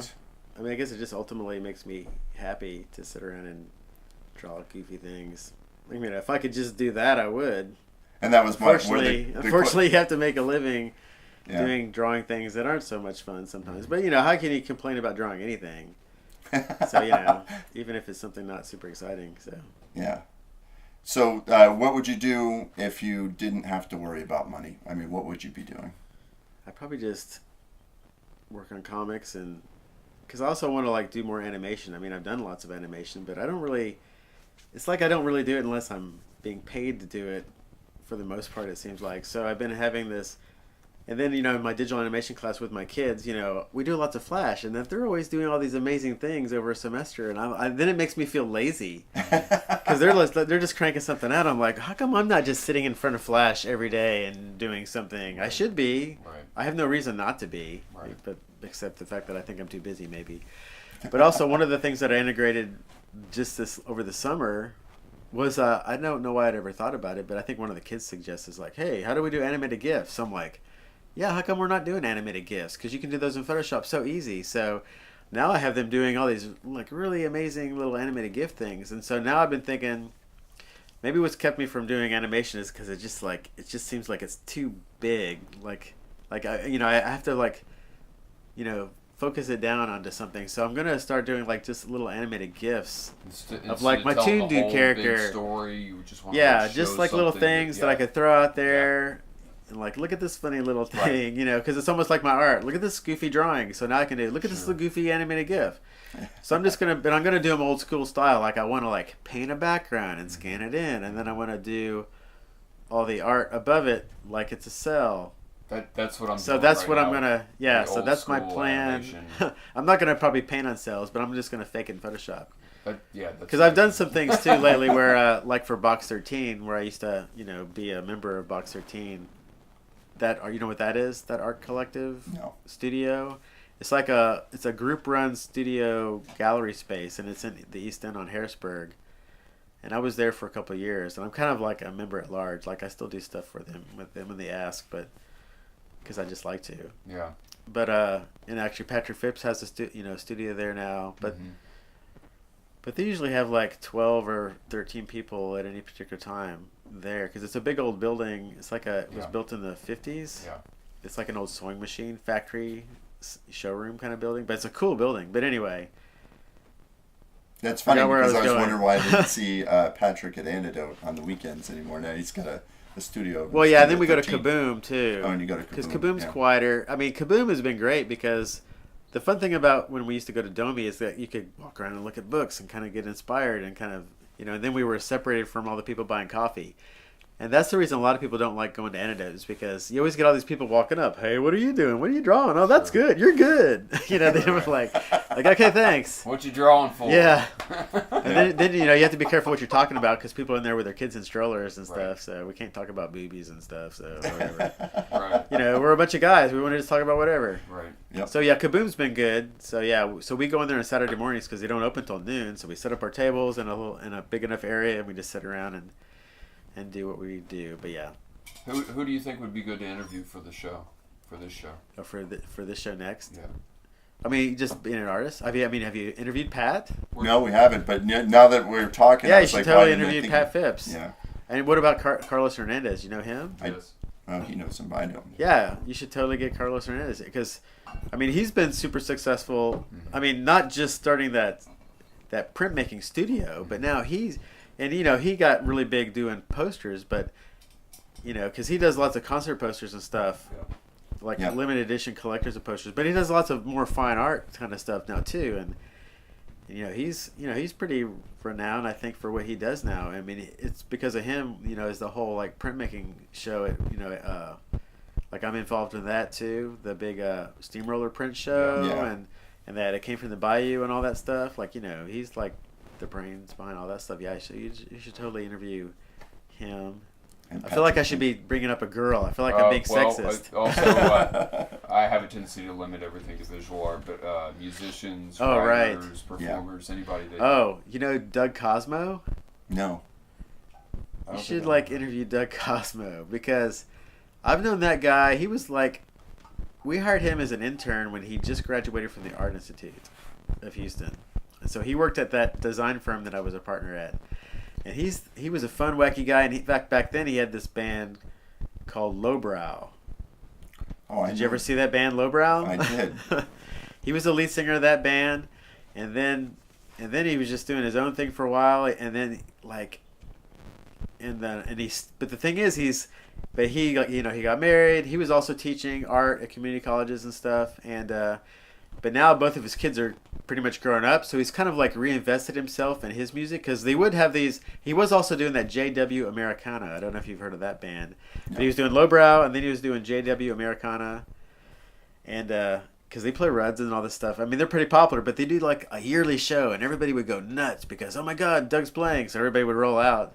I mean, I guess it just ultimately makes me happy to sit around and draw goofy things. I mean, if I could just do that, I would. And that was unfortunately, you have to make a living drawing things that aren't so much fun sometimes. But how can you complain about drawing anything? So even if it's something not super exciting. So yeah. So what would you do if you didn't have to worry about money? I mean, what would you be doing? I'd probably just work on comics, and because I also want to do more animation. I mean, I've done lots of animation, but I don't really. It's I don't really do it unless I'm being paid to do it. For the most part, it seems like. So I've been having this, and then in my digital animation class with my kids, we do lots of Flash, and that they're always doing all these amazing things over a semester, and then it makes me feel lazy because they're just cranking something out. I'm like, how come I'm not just sitting in front of Flash every day and doing something? I should be. Right. I have no reason not to be, right. But except the fact that I think I'm too busy, maybe. But also one of the things that I integrated just over the summer was I don't know why I'd ever thought about it, but I think one of the kids suggests is hey, how do we do animated GIFs? I'm like, yeah, how come we're not doing animated GIFs? Because you can do those in Photoshop so easy. So now I have them doing all these really amazing little animated GIF things, and so now I've been thinking maybe what's kept me from doing animation is because it just seems like it's too big. I have to focus it down onto something. So I'm gonna start doing just little animated GIFs of my Toon Dude character. Story, you just want just little things that I could throw out there, and look at this funny little thing, because it's almost like my art. Look at this goofy drawing. So now I can look at this little goofy animated GIF. So I'm gonna do them old school style. I want to paint a background and scan it in, and then I want to do all the art above it like it's a cell. That's what I'm. So that's what I'm gonna. Yeah. So that's my plan. I'm not gonna probably paint on cells, but I'm just gonna fake it in Photoshop. Because I've done some things too lately, where for Box 13, where I used to be a member of Box 13. You know what that is? That art collective studio. It's it's a group run studio gallery space, and it's in the East End on Harrisburg. And I was there for a couple of years, and I'm kind of a member at large. I still do stuff for them with them when they ask, but. Because I just like to. Yeah. But and actually Patrick Phipps has a studio there now. But But they usually have like 12 or 13 people at any particular time there because it's a big old building. It's like it was built in the 50s. Yeah. It's like an old sewing machine factory showroom kind of building, but it's a cool building. But anyway. That's funny because I was going. wondering why I didn't see Patrick at Antidote on the weekends anymore. Now he's got a studio. Well, yeah, and then we go to 13. Kaboom too. Oh, and you go to Kaboom. Because Kaboom's quieter. I mean, Kaboom has been great because the fun thing about when we used to go to Domi is that you could walk around and look at books and kind of get inspired and kind of, and then we were separated from all the people buying coffee. And that's the reason a lot of people don't like going to Antidote is because you always get all these people walking up. Hey, what are you doing? What are you drawing? Oh, that's good. You're good. They were like, okay, thanks. What you drawing for? Yeah. And then you have to be careful what you're talking about because people are in there with their kids in strollers and stuff. Right. So we can't talk about boobies and stuff. So whatever. Right. We're a bunch of guys. We want to just talk about whatever. Right. Yep. So yeah, Kaboom's been good. So yeah, so we go in there on Saturday mornings because they don't open until noon. So we set up our tables in a big enough area and we just sit around and do what we do. But yeah. Who do you think would be good to interview for the show? For this show? Oh, for this show next. Yeah. I mean, just being an artist. Have you interviewed Pat? No, we haven't. But now that we're talking, Yeah, I you was should like, totally why didn't I interview think Pat Phipps. Yeah. And what about Carlos Hernandez? You know him? Yes. Oh, he knows him. I know. Yeah, you should totally get Carlos Hernandez because, I mean, he's been super successful. I mean, not just starting that printmaking studio, but now he got really big doing posters, but because he does lots of concert posters and stuff, like limited edition collectors of posters. But he does lots of more fine art kind of stuff now too, and he's pretty renowned, I think, for what he does now. I mean, it's because of him, is the whole like printmaking show. Like I'm involved in that too, the big steamroller print show, and that it came from the Bayou and all that stuff. Like he's like the brains behind all that stuff. Yeah, so you should totally interview him. I feel like I should be bringing up a girl. I feel like I'm being sexist. Also, I have a tendency to limit everything to visual art, but musicians, writers, performers, anybody that... Oh, Doug Cosmo? No. You should interview Doug Cosmo because I've known that guy. He was we hired him as an intern when he just graduated from the Art Institute of Houston. And so he worked at that design firm that I was a partner at. And he was a fun, wacky guy. And back then he had this band called Lowbrow. Oh, Did you ever see that band, Lowbrow? I did. He was the lead singer of that band, and then he was just doing his own thing for a while. And then but the thing is he got married. He was also teaching art at community colleges and stuff. And but now both of his kids are pretty much grown up, so he's kind of reinvested himself in his music because they would have these. He was also doing that JW Americana. I don't know if you've heard of that band, but he was doing Lowbrow, and then he was doing JW Americana, and because they play Ruds and all this stuff. I mean, they're pretty popular, but they do a yearly show, and everybody would go nuts because oh my God, Doug's playing, so everybody would roll out.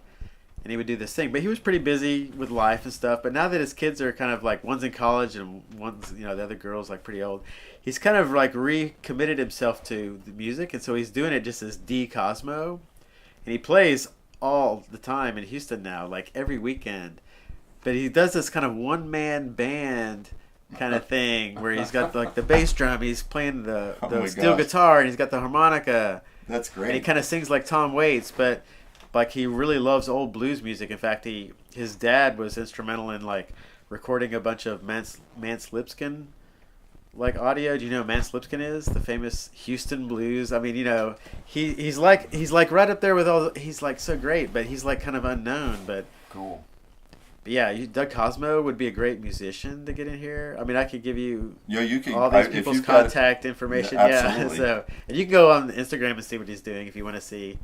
And he would do this thing, but he was pretty busy with life and stuff. But now that his kids are kind of one's in college and one's the other girl's pretty old, he's kind of recommitted himself to the music, and so he's doing it just as D Cosmo, and he plays all the time in Houston now, every weekend. But he does this kind of one-man band kind of thing where he's got the bass drum, he's playing the steel guitar, and he's got the harmonica. That's great. And he kind of sings like Tom Waits, but he really loves old blues music. In fact, his dad was instrumental in recording a bunch of Mance Lipskin audio. Do you know who Mance Lipskin is? The famous Houston blues. I mean, he's right up there with all. He's so great, but he's kind of unknown. But cool. But yeah, Doug Cosmo would be a great musician to get in here. I mean, I could give you can, all these people's contact information. Absolutely. So and you can go on Instagram and see what he's doing if you want to see.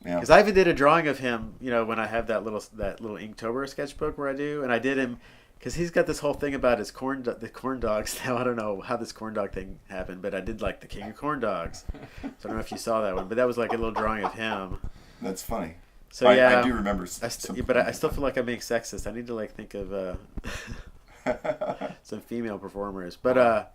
Because I even did a drawing of him, when I have that little Inktober sketchbook where I do, and I did him because he's got this whole thing about the corn dogs. Now I don't know how this corn dog thing happened, but I did the king of corn dogs. So I don't know if you saw that one, but that was a little drawing of him. That's funny. So I do remember. But I still feel like I'm being sexist. I need to think of some female performers. But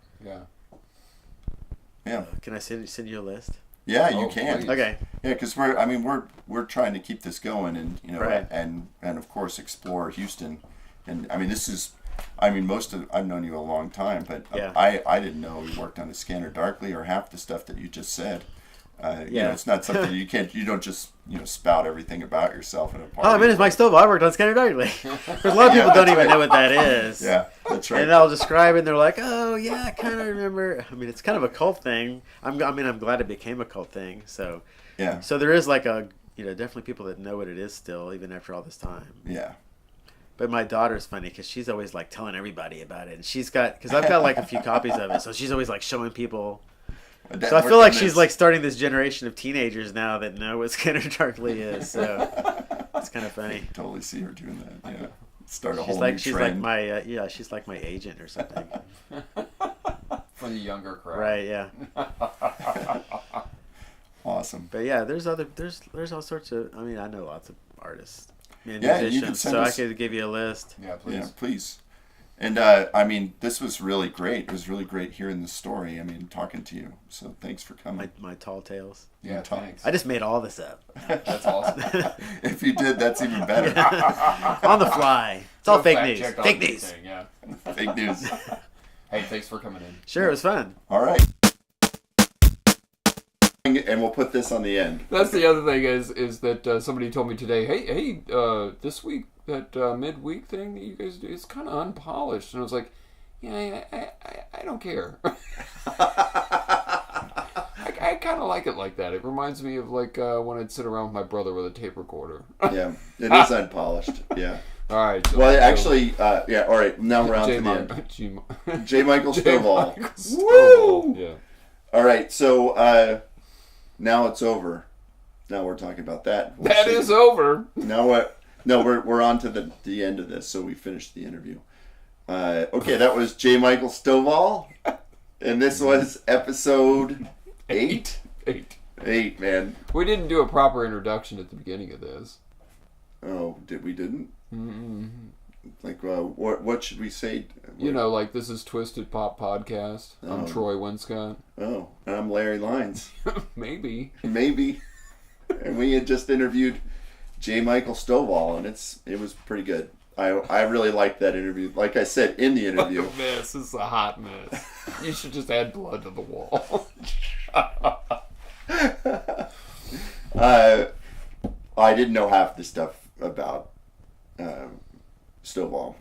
can I send you a list? Yeah, you can. Please. Okay. Yeah, because we're trying to keep this going, and right. and of course explore Houston, and I mean I've known you a long time, but I didn't know you worked on a Scanner Darkly or half the stuff that you just said, You know, it's not something you don't just spout everything about yourself in a party. Oh, my name is Mike Stovall. I worked on Scanner Darkly. Because a lot of people don't even know what that is. Yeah, that's right. And I'll describe it, and they're like, "Oh, yeah, I kind of remember." I mean, it's kind of a cult thing. I'm glad it became a cult thing. So, Yeah. So there is like definitely people that know what it is still, even after all this time. Yeah. But my daughter's funny because she's always like telling everybody about it, and because I've got like a few copies of it, so she's always like showing people. So I feel like she's like starting this generation of teenagers now that know what Scanner Darkly is. So it's kind of funny. Totally see her doing that. Yeah. Start a She's whole like new she's trend. like my she's like my agent or something. For the younger crowd. Right? Yeah. Awesome. But yeah, there's all sorts of. I mean, I know lots of artists and Yeah, you musicians, could send so us- I could give you a list. Yeah, please. Yeah, please. And I mean, this was really great. It was really great hearing the story. I mean, talking to you. So thanks for coming. My tall tales. Yeah, Talk. thanks. I just made all this up That's awesome. If you did, that's even better. on the fly. It's all fake news. Fact-checked Fake news. everything, Yeah. Fake news. Hey, thanks for coming in. Sure, it was fun. All right. And we'll put this on the end. That's the other thing is that somebody told me today, hey, this week that midweek thing that you guys do, it's kind of unpolished, and I was like, yeah, I don't care. I kind of like it like that. It reminds me of like when I'd sit around with my brother with a tape recorder. Yeah, it is unpolished. Yeah. All right. So, Well, actually, yeah. All right. Now we're on to the end. J Michael Stovall. Woo! Yeah. All right. So now it's over. Now we're talking about that. That is over. Now what? No, we're on to the end of this. So we finished the interview. Okay, that was J Michael Stovall, and this was episode 8. 8, man. We didn't do a proper introduction at the beginning of this. Oh, we didn't? Mm-hmm. Like, what should we say? You know, like this is Twisted Pop Podcast. I'm Oh. Troy Winscott. Oh, and I'm Larry Lines. Maybe. Maybe. And we had just interviewed J Michael Stovall, and it was pretty good. I really liked that interview. Like I said in the interview. What a mess. This is a hot mess. You should just add blood to the wall. I didn't know half the stuff about Stovall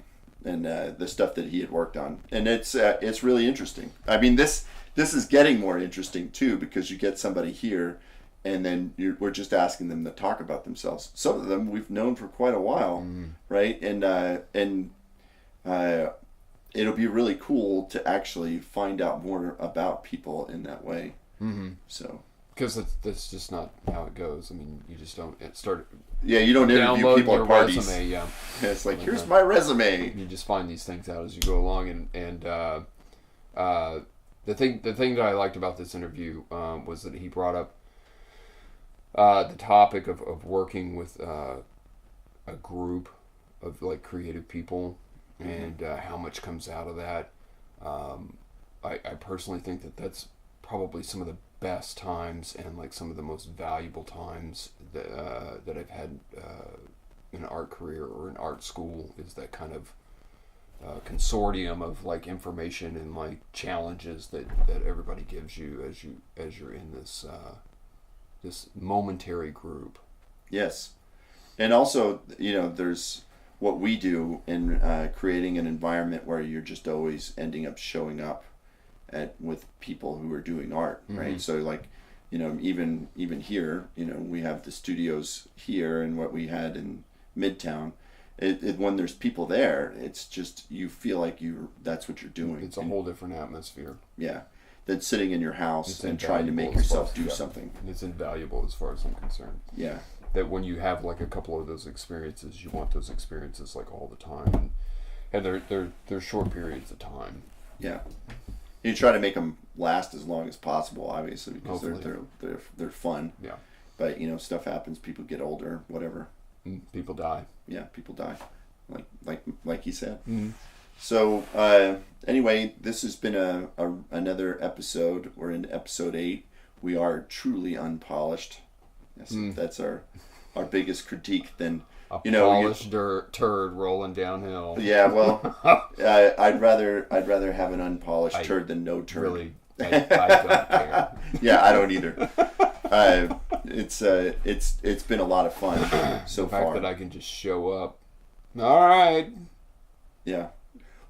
and the stuff that he had worked on, and it's really interesting. I mean, this is getting more interesting too, because you get somebody here, and then we're just asking them to talk about themselves. Some of them we've known for quite a while, right? And it'll be really cool to actually find out more about people in that way. Mm-hmm. So. Because that's just not how it goes. I mean, you just don't start. Yeah, you don't interview Download people your at parties. resume. Yeah, It's like, here's my resume. you just find these things out as you go along, and the thing that I liked about this interview was that he brought up the topic of working with a group of like creative people, and how much comes out of that. I personally think that that's probably some of the best times and like some of the most valuable times that I've had in an art career or in art school, is that kind of consortium of like information and like challenges that everybody gives you as you're in this this momentary group. Yes. And also, there's what we do in creating an environment where you're just always ending up showing up with people who are doing art, right? So like, even here, we have the studios here and what we had in Midtown. When there's people there, it's just, you feel like that's what you're doing. It's a whole different atmosphere. Yeah. Than sitting in your house It's and trying to make invaluable as far yourself as- do yeah. something. It's invaluable as far as I'm concerned. Yeah. That when you have like a couple of those experiences, you want those experiences like all the time, and they're short periods of time. Yeah. You try to make them last as long as possible, obviously, because Hopefully. they're fun. Yeah, But stuff happens. People get older. Whatever. people die. Yeah, people die. Like he said. Mm-hmm. So anyway, this has been another episode. We're in episode 8. We are truly unpolished. Yes, that's our biggest critique. Then A polished turd rolling downhill. yeah. Well, I'd rather have an unpolished turd than no turd. Really, I don't care. Yeah, I don't either. It's been a lot of fun so The fact far. that I can just show up. All right. Yeah.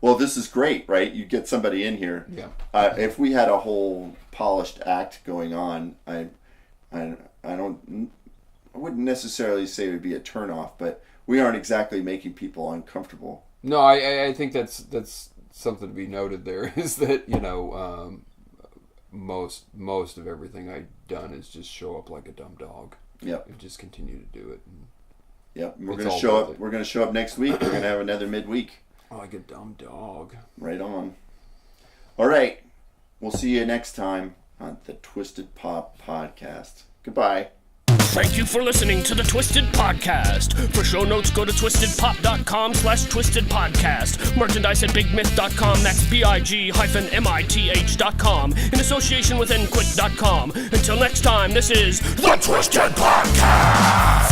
Well, this is great, right? You get somebody in here. Yeah. If we had a whole polished act going on, I wouldn't necessarily say it would be a turnoff, but we aren't exactly making people uncomfortable. No, I think that's something to be noted there is that, most of everything I've done is just show up like a dumb dog. Yep. And just continue to do it. And Yep. We're It's gonna all show worth up. it. We're gonna show up next week. We're gonna have another midweek. like a dumb dog. Right on. All right. We'll see you next time on the Twisted Pop Podcast. Goodbye. Thank you for listening to the Twisted Podcast. For show notes, go to twistedpop.com/twistedpodcast. Merchandise at bigmyth.com. That's big-mith.com. In association with nquit.com. Until next time, this is the Twisted Podcast.